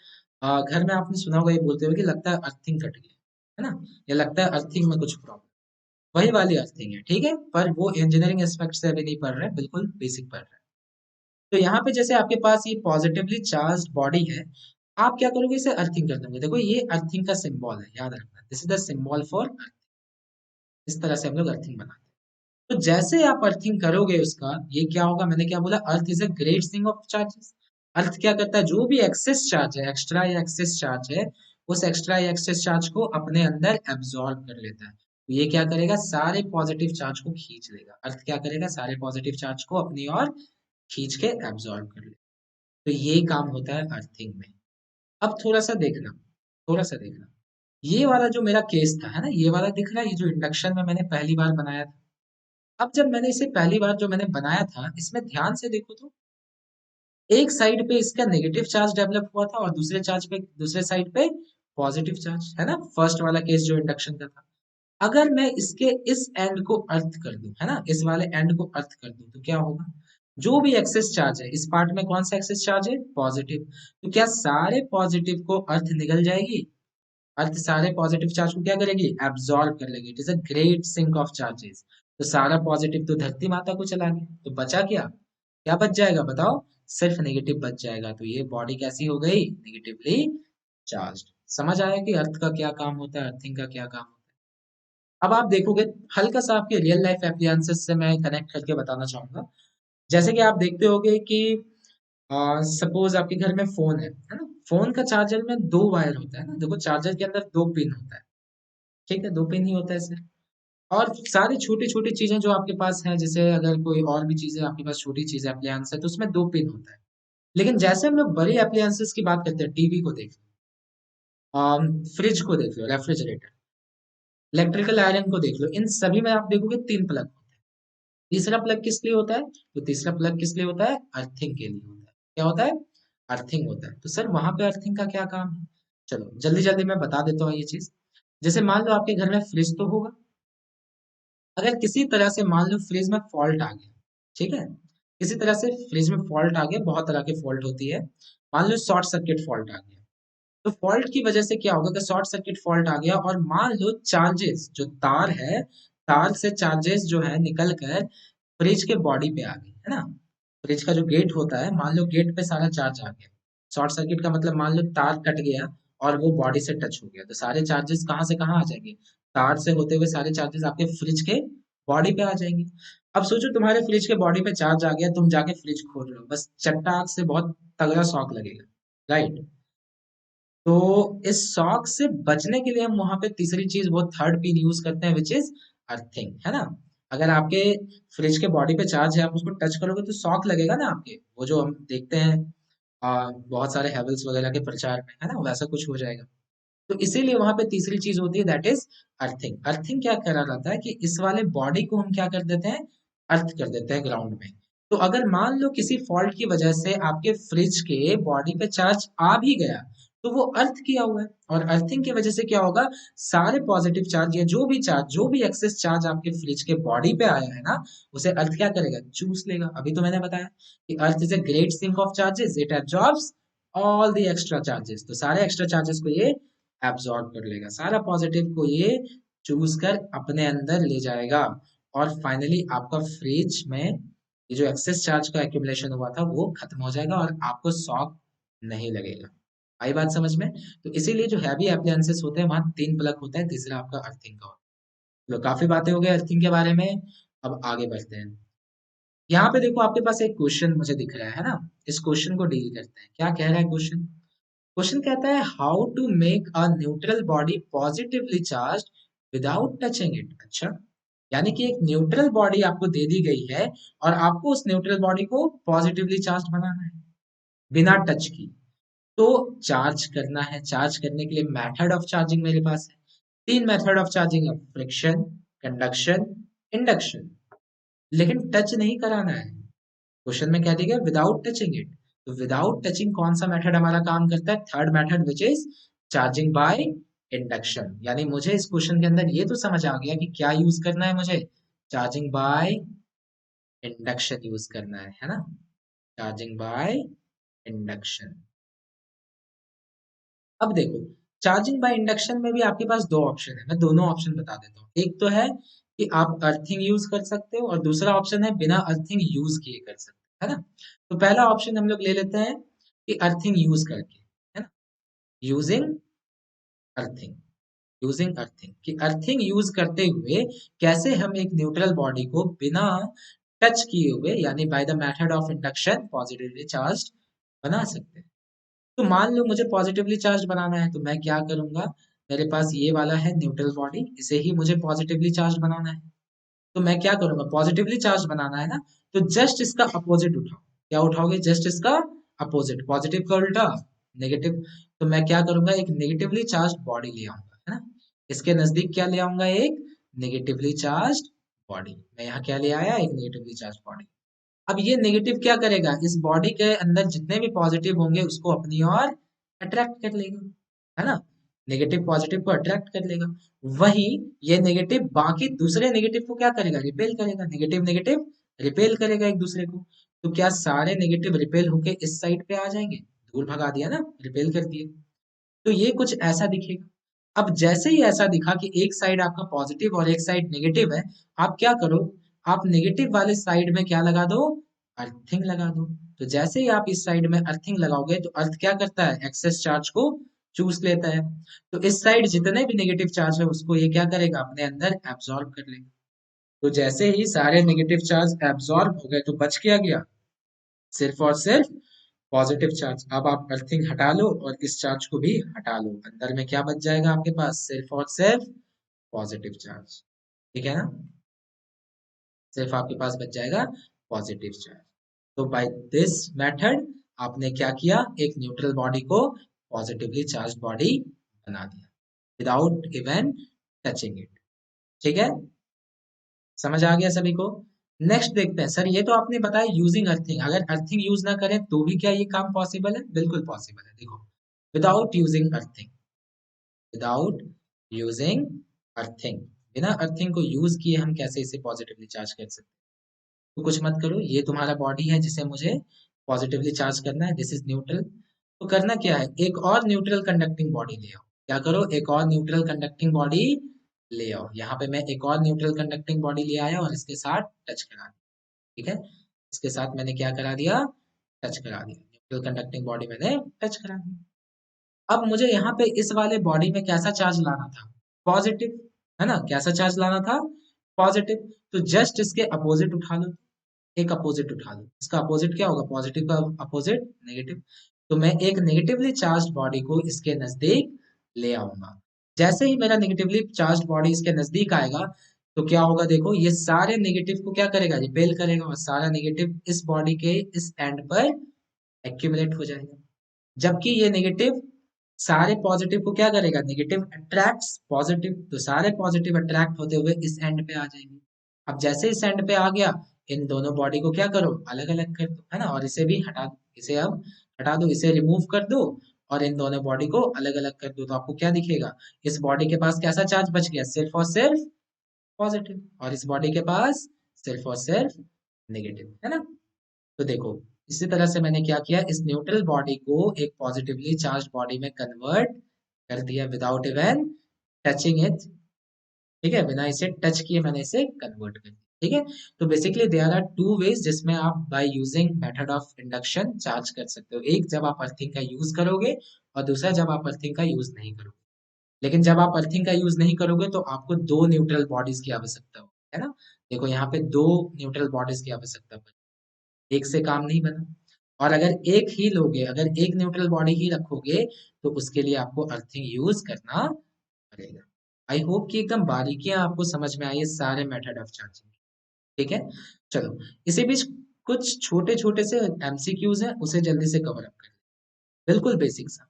घर में आपने सुना होगा, ये बोलते हो कि लगता है अर्थिंग कट गई है ना, या लगता है अर्थिंग में कुछ प्रॉब्लम। वही वाली अर्थिंग है, ठीक है, पर वो इंजीनियरिंग एस्पेक्ट से अभी नहीं पढ़ रहे, बिल्कुल बेसिक पढ़ रहे हैं। तो यहाँ पे जैसे आपके पास ये पॉजिटिवली चार्ज बॉडी है, आप क्या करोगे, इसे अर्थिंग कर दोगे। देखो ये अर्थिंग का सिंबल है, याद रखना, this is the symbol for earth. इस तरह से हम लोग अर्थिंग बनाते हैं। तो जैसे आप अर्थिंग करोगे उसका, ये क्या होगा, मैंने क्या बोला, earth is a great sink of charges. Earth क्या करता है, जो भी एक्सेस चार्ज है, एक्स्ट्रा या एक्सेस चार्ज है, उस एक्स्ट्रा या एक्सेस चार्ज को अपने अंदर एब्जॉर्ब कर लेता है। तो ये क्या करेगा, सारे पॉजिटिव चार्ज को खींच लेगा। अर्थ क्या करेगा, सारे पॉजिटिव चार्ज को अपनी ओर खींच के एब्जॉर्ब कर लेगा। तो ये काम होता है अर्थिंग में। अब थोड़ा सा देखना, ये वाला जो मेरा केस था, है ना, ये वाला दिख रहा है, ये जो इंडक्शन में मैंने पहली बार बनाया था। अब जब मैंने इसे पहली बार जो मैंने बनाया था, इसमें ध्यान से देखो तो एक साइड पे इसका नेगेटिव चार्ज डेवलप हुआ था और दूसरे साइड पे पॉजिटिव चार्ज, है ना, फर्स्ट वाला केस जो इंडक्शन का था। अगर मैं इसके इस एंड को अर्थ कर दूं, है ना, इस वाले एंड को अर्थ कर दूं, तो क्या होगा, जो भी एक्सेस चार्ज है, इस पार्ट में कौन सा एक्सेस चार्ज है, पॉजिटिव। तो क्या सारे पॉजिटिव को अर्थ निगल जाएगी, अर्थ सारे पॉजिटिव चार्ज को क्या करेगी, एब्जॉर्ब कर लेगी। It is a great sink of charges. तो सारा पॉजिटिव तो धरती माता को चला गया, तो बचा क्या, क्या बच जाएगा बताओ, सिर्फ नेगेटिव बच जाएगा। तो ये बॉडी कैसी हो गई, नेगेटिवली चार्ज्ड। समझ आया कि अर्थ का क्या काम होता है, अर्थिंग का क्या काम होता है। अब आप देखोगे, हल्का सा आपके रियल लाइफ एप्लियंसेस से मैं कनेक्ट करके बताना चाहूंगा। जैसे कि आप देखते होगे कि सपोज आपके घर में फोन है ना, फोन का चार्जर में दो वायर होता है ना, देखो चार्जर के अंदर दो पिन होता है, ठीक है, दो पिन ही होता है सिर्फ। और सारी छोटी छोटी चीजें जो आपके पास हैं, जैसे अगर कोई और भी चीजें आपके पास, छोटी चीज अप्लायंस है, तो उसमें दो पिन होता है। लेकिन जैसे हम लोग बड़ी अप्लायंसेस की बात करते हैं, टीवी को देख लो, फ्रिज को देख लो, रेफ्रिजरेटर, इलेक्ट्रिकल आयरन को देख लो, इन सभी में आप देखोगे तीन प्लग होते हैं। तीसरा प्लग किस लिए होता है, तो तीसरा प्लग किस लिए होता है, अर्थिंग के लिए होता है। क्या होता है, अर्थिंग होता है। तो सर वहां पे अर्थिंग का क्या काम है, चलो जल्दी जल्दी मैं बता देता हूँ ये चीज। जैसे मान लो आपके घर में फ्रिज तो होगा, अगर किसी तरह से मान लो फ्रिज में फॉल्ट आ गया, ठीक है, किसी तरह से फ्रिज में फॉल्ट आ गया, बहुत तरह के फॉल्ट होती है, मान लो शॉर्ट सर्किट फॉल्ट आ गया। तो फॉल्ट की वजह से क्या होगा कि शॉर्ट सर्किट फॉल्ट आ गया, और मान लो चार्जेस जो तार है, तार से चार्जेस जो है निकल कर फ्रिज के बॉडी पे आ गई, है ना, फ्रिज का जो गेट होता है, मान लो गेट पे सारा चार्ज आ गया। शॉर्ट सर्किट का मतलब मान लो तार कट गया और वो बॉडी से टच हो गया, तो सारे चार्जेस कहाँ से कहाँ आ जाएंगे, तार से होते हुए सारे चार्जेस आपके फ्रिज के बॉडी पे आ जाएंगे। अब सोचो तुम्हारे फ्रिज के बॉडी पे चार्ज आ गया, तुम जाके फ्रिज खोल लो, बस चट्टाक से बहुत तगड़ा शॉक लगेगा, राइट। तो इस शॉक से बचने के लिए हम वहां पे तीसरी चीज, वो थर्ड पिन यूज करते हैं, विच इज अर्थिंग, है ना। अगर आपके फ्रिज के बॉडी पे चार्ज है, आप उसको टच करोगे तो शॉक लगेगा ना आपके, वो जो हम देखते हैं बहुत सारे हेवल्स वगैरह के प्रचार में, है ना, वैसा कुछ हो जाएगा। तो इसीलिए वहां पे तीसरी चीज होती है, दैट इज अर्थिंग। अर्थिंग क्या करा जाता है कि इस वाले बॉडी को हम क्या कर देते हैं, अर्थ कर देते हैं ग्राउंड में। तो अगर मान लो किसी फॉल्ट की वजह से आपके फ्रिज के बॉडी पे चार्ज आ भी गया, तो वो अर्थ किया हुआ है, और अर्थिंग की वजह से क्या होगा, सारे पॉजिटिव चार्ज या जो भी चार्ज, जो भी एक्सेस चार्ज आपके फ्रिज के बॉडी पे आया है ना, उसे अर्थ क्या करेगा, चूस लेगा। अभी तो मैंने बताया कि earth is a great sink of charges, it absorbs all the extra charges. तो सारे एक्स्ट्रा चार्जेस को ये एब्जॉर्ब कर लेगा, सारा पॉजिटिव को ये चूज कर अपने अंदर ले जाएगा, और फाइनली आपका फ्रिज में ये जो एक्सेस चार्ज का एक्यूमुलेशन हुआ था वो खत्म हो जाएगा, और आपको शॉक नहीं लगेगा। आई बात समझ में। तो इसीलिए जो हैवी अप्लायंसेस होते हैं वहां तीन प्लग होता है, तीसरा आपका अर्थिंग का होता है। तो काफी बातें हो गई अर्थिंग के बारे में, अब आगे बढ़ते हैं। यहाँ पे देखो आपके पास एक क्वेश्चन मुझे दिख रहा है ना, इस क्वेश्चन को डील करते हैं। क्या कह रहा है क्वेश्चन, क्वेश्चन कहता है how to make a neutral body positively charge without touching it. अच्छा, यानी कि एक न्यूट्रल बॉडी आपको दे दी गई है, और आपको उस न्यूट्रल बॉडी को पॉजिटिवली चार्ज बनाना है बिना टच की। तो चार्ज करना है, चार्ज करने के लिए मेथड ऑफ चार्जिंग मेरे पास है, तीन मेथड ऑफ चार्जिंग है, फ्रिक्शन, कंडक्शन, इंडक्शन। लेकिन टच नहीं कराना है, क्वेश्चन में कह दिया गया विदाउट टचिंग इट। तो विदाउट टचिंग कौन सा मेथड हमारा काम करता है, third method which is charging by induction. यानी मुझे इस क्वेश्चन के अंदर ये तो समझ आ गया कि क्या यूज करना है मुझे, चार्जिंग बाय इंडक्शन यूज करना है ना, चार्जिंग बाय इंडक्शन। अब देखो, चार्जिंग बाय इंडक्शन में भी आपके पास दो ऑप्शन है, मैं दोनों ऑप्शन बता देता हूँ। एक तो है कि आप अर्थिंग यूज कर सकते हो, और दूसरा ऑप्शन है बिना अर्थिंग यूज किए कर सकते हो, है ना। तो पहला ऑप्शन हम लोग ले लेते हैं कि अर्थिंग यूज करके, है ना, यूजिंग अर्थिंग। यूजिंग अर्थिंग, कि अर्थिंग यूज करते हुए कैसे हम एक न्यूट्रल बॉडी को बिना टच किए हुए यानी by the method of induction positively charge बना सकते हैं। तो मान लो मुझे पॉजिटिवली चार्ज बनाना है, तो मैं क्या करूंगा, मेरे पास ये वाला है न्यूट्रल बॉडी, इसे ही मुझे पॉजिटिवली चार्ज बनाना है। तो मैं क्या करूंगा, पॉजिटिवली चार्ज बनाना है ना, तो जस्ट इसका अपोजिट उठाओ। क्या उठाओगे, जस्ट इसका अपोजिट, पॉजिटिव का उल्टा नेगेटिव। तो मैं क्या करूंगा, एक नेगेटिवली चार्ज बॉडी ले आऊंगा, है ना, इसके नजदीक क्या ले आऊंगा, एक नेगेटिवली चार्ज बॉडी। मैं यहाँ क्या ले आया, एक नेगेटिवली चार्ज बॉडी। अब ये नेगेटिव क्या करेगा, इस बॉडी के अंदर जितने भी पॉजिटिव होंगे उसको अपनी ओर अट्रैक्ट कर लेगा, है ना, नेगेटिव पॉजिटिव को अट्रैक्ट कर लेगा। वही ये नेगेटिव बाकी दूसरे नेगेटिव को क्या करेगा, रिपेल करेगा, नेगेटिव नेगेटिव रिपेल करेगा एक दूसरे को। तो क्या सारे नेगेटिव रिपेल होके इस साइड पे आ जाएंगे, दूर भगा दिया ना, रिपेल कर दिए। तो ये कुछ ऐसा दिखेगा। अब जैसे ही ऐसा दिखा कि एक साइड आपका पॉजिटिव और एक साइड नेगेटिव है, आप क्या करो, आप नेगेटिव वाले साइड में क्या लगा दो, अर्थिंग लगा दो। तो जैसे ही आप इस साइड में अर्थिंग लगाओगे तो अर्थ क्या करता है, एक्सेस चार्ज को चूस लेता है। तो इस साइड जितने भी नेगेटिव चार्ज है उसको ये क्या करेगा, अपने अंदर एब्जॉर्ब कर लेगा। तो जैसे ही सारे नेगेटिव चार्ज एब्जॉर्ब हो गए तो बच क्या गया, सिर्फ और सिर्फ पॉजिटिव चार्ज। अब आप अर्थिंग हटा लो और इस चार्ज को भी हटा लो, अंदर में क्या बच जाएगा आपके पास, सिर्फ और सिर्फ पॉजिटिव चार्ज। ठीक है ना, सिर्फ आपके पास बच जाएगा पॉजिटिव चार्ज। तो बाय दिस मेथड आपने क्या किया, एक न्यूट्रल बॉडी को पॉजिटिवली चार्ज बॉडी बना दिया विदाउट इवन टचिंग इट। ठीक है, समझ आ गया सभी को। नेक्स्ट देखते हैं, सर ये तो आपने बताया यूजिंग अर्थिंग, अगर अर्थिंग यूज ना करें तो भी क्या ये काम पॉसिबल है, बिल्कुल पॉसिबल है। देखो, without using earthing, without using earthing, बिना अर्थिंग को यूज किए हम कैसे इसे पॉजिटिवली चार्ज कर सकते हैं। तो कुछ मत करो, ये तुम्हारा बॉडी है जिसे मुझे पॉजिटिवली चार्ज करना है, दिस इज न्यूट्रल। तो करना क्या है, एक और न्यूट्रल कंडक्टिंग बॉडी ले आओ। क्या करो, एक और न्यूट्रल कंडक्टिंग बॉडी ले आओ। यहाँ पे मैं एक और न्यूट्रल कंडक्टिंग बॉडी ले आया और इसके साथ टच करा दिया। ठीक है, इसके साथ मैंने क्या करा दिया, टच करा दिया, न्यूट्रल कंडक्टिंग बॉडी मैंने टच करा दी। अब मुझे यहाँ पे इस वाले बॉडी में कैसा चार्ज लाना था, पॉजिटिव, है ना, कैसा चार्ज लाना था, पॉजिटिव। तो जस्ट इसके अपोजिट उठा लो, एक अपोजिट उठा लो, इसका अपोजिट क्या होगा, पॉजिटिव का अपोजिट नेगेटिव। तो मैं एक नेगेटिवली चार्ज बॉडी को इसके नजदीक ले आऊंगा। जैसे ही मेरा नेगेटिवली चार्ज बॉडी इसके नजदीक आएगा तो क्या होगा, देखो ये सारे नेगेटिव को क्या करेगा, रिपेल करेगा और सारा नेगेटिव इस बॉडी के इस एंड पर एक्यूमुलेट हो जाएगा। जबकि ये नेगेटिव सारे पॉजिटिव को क्या करेगा, नेगेटिव अट्रैक्ट्स पॉजिटिव, तो सारे पॉजिटिव अट्रैक्ट होते हुए इस एंड पे आ जाएंगे। अब जैसे इस एंड पे आ गया, इन दोनों बॉडी को क्या करो, अलग अलग कर दो, है ना, और इसे भी हटा दो, इसे अब हटा दो, इसे रिमूव कर दो और इन दोनों बॉडी को अलग अलग कर दो। तो आपको क्या दिखेगा, इस बॉडी के पास कैसा चार्ज बच गया, सिर्फ और सिर्फ पॉजिटिव, और इस बॉडी के पास सिर्फ और सिर्फ नेगेटिव, है ना। तो देखो, इसी तरह से मैंने क्या किया, इस न्यूट्रल बॉडी को एक पॉजिटिवली चार्ज बॉडी में कन्वर्ट कर दिया विदाउट इवन टचिंग इट। ठीक है, बिना इसे टच किए मैंने इसे कन्वर्ट कर दिया। ठीक है, तो basically there are two ways जिसमें आप by using method of induction charge कर सकते हो, एक जब आप अर्थिंग का यूज करोगे और दूसरा जब आप अर्थिंग का यूज नहीं करोगे। लेकिन जब आप अर्थिंग का यूज नहीं करोगे तो आपको दो न्यूट्रल बॉडीज की आवश्यकता हो, है ना। देखो यहाँ पे दो न्यूट्रल बॉडीज की आवश्यकता पड़ी, एक से काम नहीं बना। और अगर एक ही लोगे, अगर एक न्यूट्रल बॉडी ही रखोगे तो उसके लिए आपको अर्थिंग यूज करना पड़ेगा। आई होप कि एकदम बारीकियां आपको समझ में आई है सारे मेथड ऑफ चार्जिंग। ठीक है, चलो, इसी बीच कुछ छोटे छोटे से एमसीक्यूज हैं, उसे जल्दी से कवर अप कर, बिल्कुल बेसिक सा।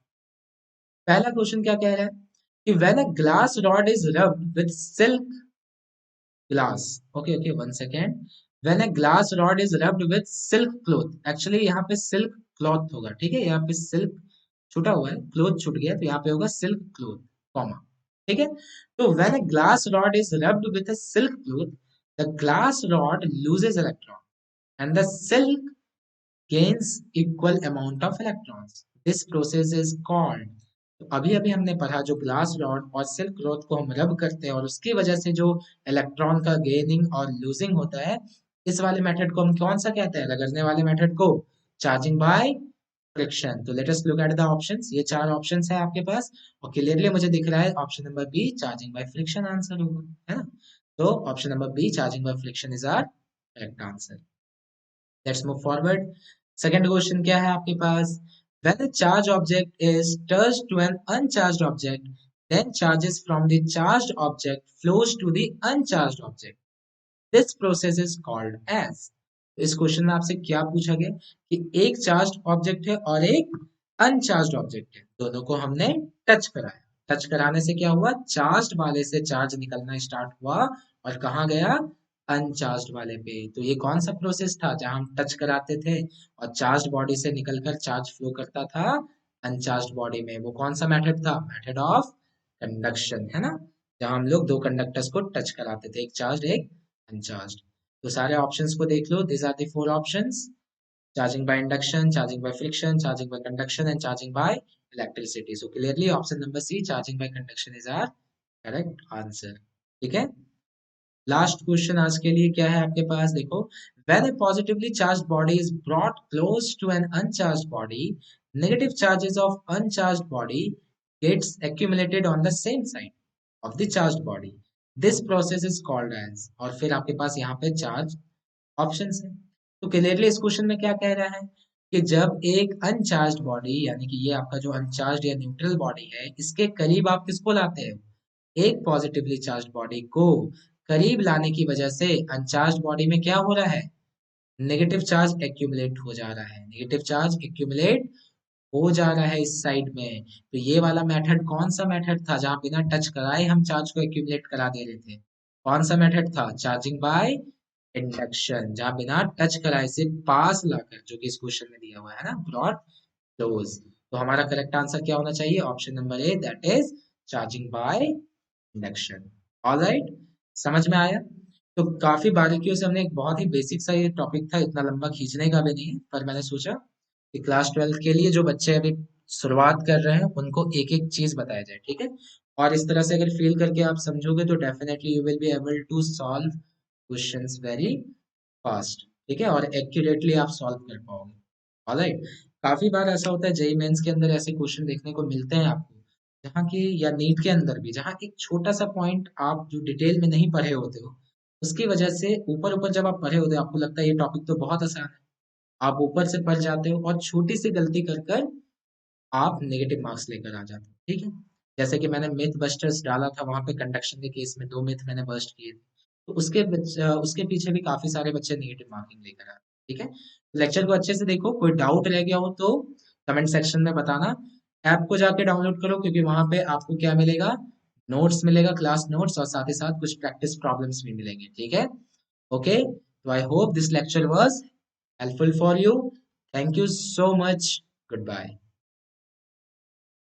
पहला क्वेश्चन क्या कह रहा है कि when a glass rod is rubbed with silk glass, okay okay, one second, when a glass rod is rubbed with silk cloth, actually यहाँ पे सिल्क क्लॉथ होगा, ठीक है, यहाँ पे सिल्क छूटा हुआ है, क्लॉथ छूट गया तो यहाँ पे होगा सिल्क क्लॉथ, कॉमा। ठीक है, तो when a glass rod is rubbed with a silk cloth, the glass rod loses electron and the silk gains equal amount of electrons. This process is called, तो अभी अभी हमने पढ़ा जो ग्लास रॉड और सिल्क रॉड को हम रब करते हैं और उसकी वजह से जो इलेक्ट्रॉन का गेनिंग और लूजिंग होता है, इस वाले मेथड को हम कौन सा कहते हैं, रगड़ने वाले मेथड को चार्जिंग बाय फ्रिक्शन। तो let us look at the options. ये चार ऑप्शंस है आपके पास और क्लियरली मुझे दिख रहा है option number B charging by friction answer होगा, है ना। तो option number B charging by friction is our correct answer. Let's move forward. Second question क्या है आपके पास? When a charged object is touched to an uncharged object, then charges from the charged object flows to the uncharged object. This process is called as। तो इस question में आपसे क्या पूछा गया कि एक चार्ज्ड ऑब्जेक्ट है और एक अनचार्ज्ड ऑब्जेक्ट है, दोनों को हमने टच कराया। टच कराने से क्या हुआ? चार्ज्ड वाले से चार्ज निकलना स्टार्ट हुआ और कहाँ गया? अनचार्ज्ड वाले पे। तो ये कौन सा प्रोसेस था जहां हम टच कराते थे और चार्ज्ड बॉडी से निकलकर चार्ज फ्लो करता था अनचार्ज्ड बॉडी में? वो कौन सा मेथड था? मेथड ऑफ कंडक्शन, है ना। जहां हम लोग दो कंडक्टर्स को टच कराते थे, एक चार्ज एक अनचार्ज्ड। तो सारे ऑप्शंस को देख लो, this are the four options: charging by induction, charging by friction, charging by conduction, and charging by electricity. So clearly option number C, charging by conduction is our correct answer. ठीक है। Last question आज के लिए क्या है आपके पास? देखो, when a positively charged body is brought close to an uncharged body, negative charges of uncharged body gets accumulated on the same side of the charged body. This process is called as। और फिर आपके पास यहाँ पे charge options है। तो clearly इस question में क्या कह रहा है कि जब एक अनचार्ज्ड बॉडी, यानी कि ये आपका जो अनचार्ज्ड या न्यूट्रल बॉडी है, इसके करीब आप किसको लाते हो? एक पॉजिटिवली चार्ज्ड बॉडी को करीब लाने की वजह से अनचार्ज्ड बॉडी में क्या हो रहा है? नेगेटिव चार्ज एक्यूमुलेट हो जा रहा है। नेगेटिव चार्ज एक्यूमुलेट हो जा रहा है इस साइड में। तो ये वाला मेथड कौन सा मेथड था जहां बिना टच कराए हम चार्ज को एक्यूमुलेट करा दे रहे थे? कौन सा मेथड था? चार्जिंग बाय इंडक्शन, जहां बिना टच कराए से पास लाकर, जो कि इस क्वेश्चन में दिया हुआ है ना, ब्रॉड क्लोज। तो हमारा करेक्ट आंसर क्या होना चाहिए? Option number A, that is charging by induction. Alright, समझ में आया? तो काफी बारीकियों से हमने, एक बहुत ही बेसिक सा ये टॉपिक था, इतना लंबा खींचने का भी नहीं है, पर मैंने सोचा कि क्लास 12 के लिए जो बच्चे अभी शुरुआत कर रहे हैं उनको एक एक चीज बताया जाए, ठीक है। और इस तरह से अगर फील करके आप समझोगे तो definitely you will be able to solve questions very fast, ठीक है, और एक्यूरेटली आप सॉल्व कर पाओगे। ऑलराइट। काफी बार ऐसा होता है जेई मेंस के अंदर ऐसे क्वेश्चन देखने को मिलते हैं आपको, जहाँ की, या नीट के अंदर भी, जहाँ एक छोटा सा पॉइंट आप जो डिटेल में नहीं पढ़े होते हो, उसकी वजह से ऊपर ऊपर जब आप पढ़े होते हो आपको लगता है ये टॉपिक तो बहुत आसान है, आप ऊपर से पढ़ जाते हो और छोटी सी गलती कर कर आप नेगेटिव मार्क्स लेकर आ जाते हो, ठीक है। जैसे कि मैंने मिथ बस्टर्स डाला था, वहां पे कंडक्शन के केस में दो मिथ मैंने बस्ट किए थे, तो उसके पीछे भी काफी सारे बच्चे नेगेटिव मार्किंग लेकर आए, ठीक है। लेक्चर को अच्छे से देखो, कोई डाउट रह गया हो तो कमेंट सेक्शन में बताना। ऐप को जाके डाउनलोड करो, क्योंकि वहां पे आपको क्या मिलेगा? नोट्स मिलेगा, क्लास नोट्स, और साथ ही साथ कुछ प्रैक्टिस प्रॉब्लम्स भी मिलेंगे, ठीक है। ओके, तो I hope this lecture was helpful for you. Thank you so much. Goodbye.